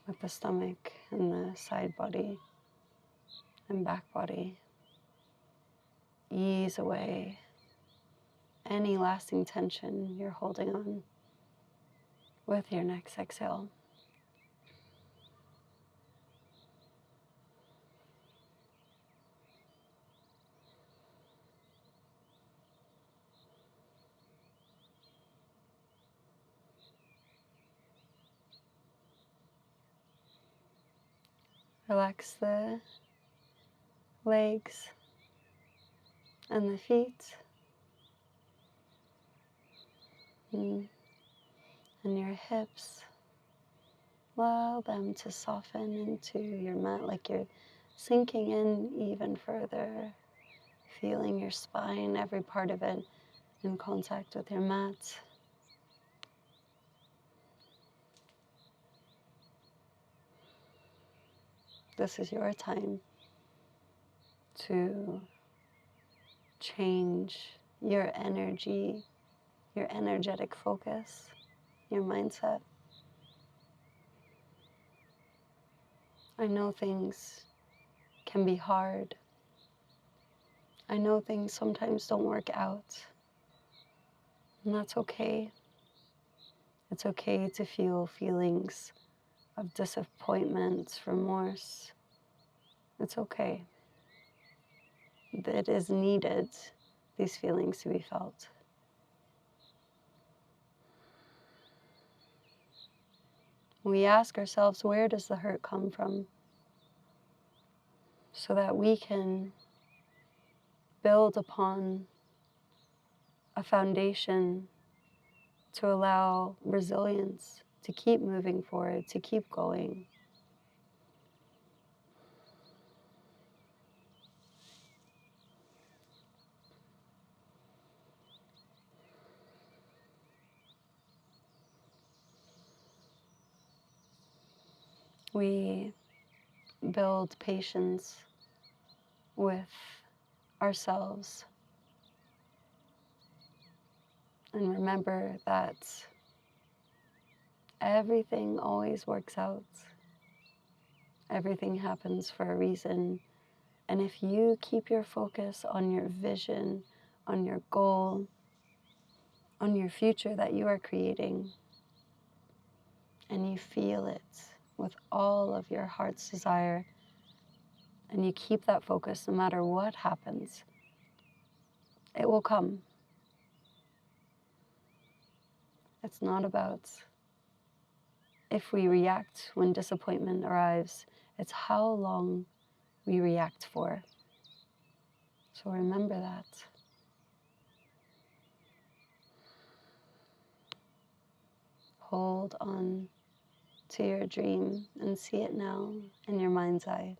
[SPEAKER 1] with the stomach and the side body and back body. Ease away any lasting tension you're holding on with your next exhale. Relax the legs and the feet and your hips. Allow them to soften into your mat like you're sinking in even further, feeling your spine, every part of it in contact with your mat. This is your time to change your energy, your energetic focus, your mindset. I know things can be hard. I know things sometimes don't work out. And that's okay. It's okay to feel feelings of disappointment, remorse. It's okay. It is needed, these feelings to be felt. We ask ourselves, where does the hurt come from? So that we can build upon a foundation to allow resilience to keep moving forward, to keep going. We build patience with ourselves and remember that everything always works out. Everything happens for a reason. And if you keep your focus on your vision, on your goal, on your future that you are creating, and you feel it with all of your heart's desire, and you keep that focus no matter what happens, it will come. It's not about if we react when disappointment arrives, it's how long we react for. So remember that. Hold on to your dream and see it now in your mind's eye.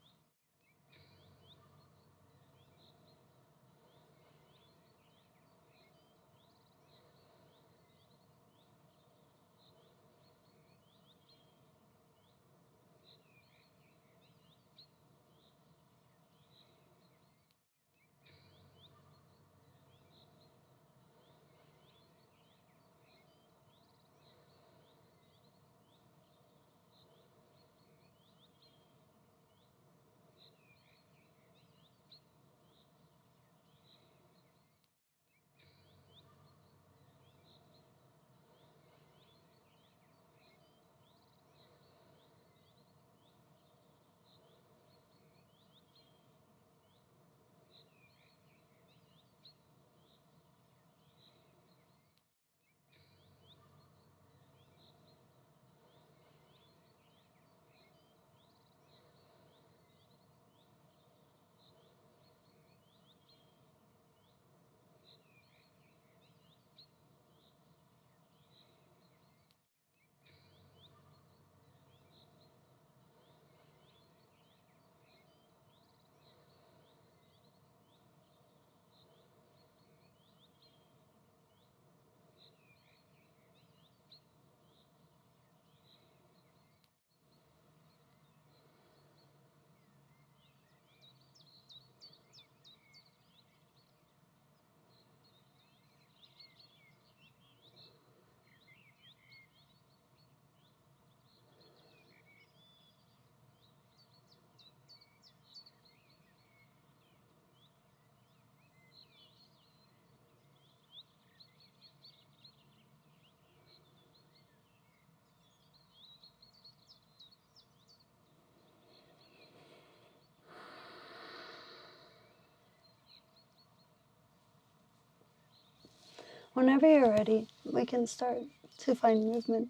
[SPEAKER 1] Whenever you're ready, we can start to find movement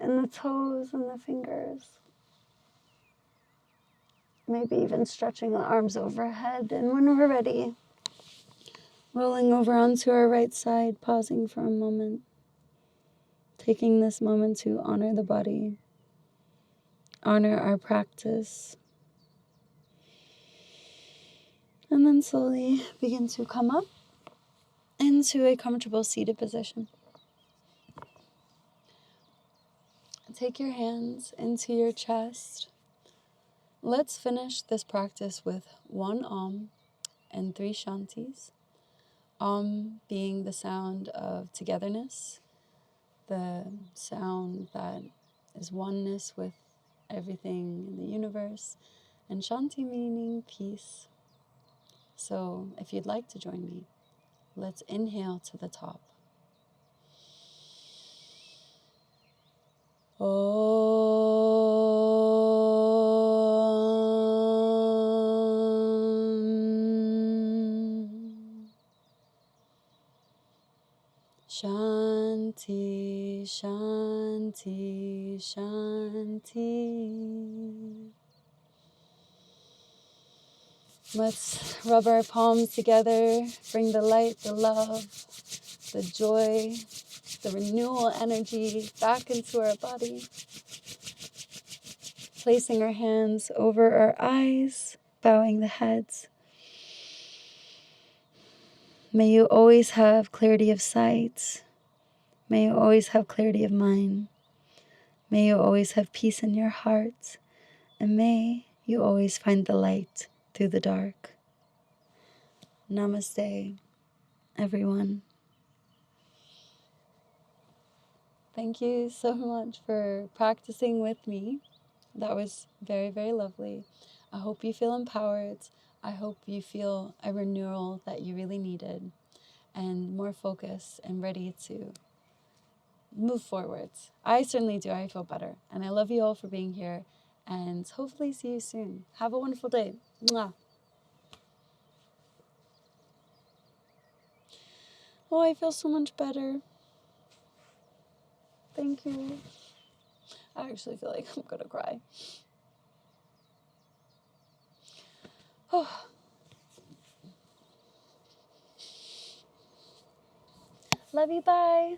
[SPEAKER 1] in the toes and the fingers. Maybe even stretching the arms overhead. And when we're ready, rolling over onto our right side, pausing for a moment. Taking this moment to honor the body, honor our practice. And then slowly begin to come up into a comfortable seated position. Take your hands into your chest. Let's finish this practice with 1 Om and 3 Shantis. Om being the sound of togetherness, the sound that is oneness with everything in the universe, and Shanti meaning peace. So if you'd like to join me, let's inhale to the top. Om. Shanti, Shanti, Shanti. Let's rub our palms together, bring the light, the love, the joy, the renewal energy back into our body. Placing our hands over our eyes, bowing the heads. May you always have clarity of sight. May you always have clarity of mind. May you always have peace in your heart. And may you always find the light through the dark. Namaste, everyone. Thank you so much for practicing with me. That was very, very lovely. I hope you feel empowered. I hope you feel a renewal that you really needed and more focused and ready to move forwards. I certainly do. I feel better. And I love you all for being here and hopefully see you soon. Have a wonderful day. Mwah. Oh, I feel so much better. Thank you. I actually feel like I'm gonna cry. Oh. Love you, bye.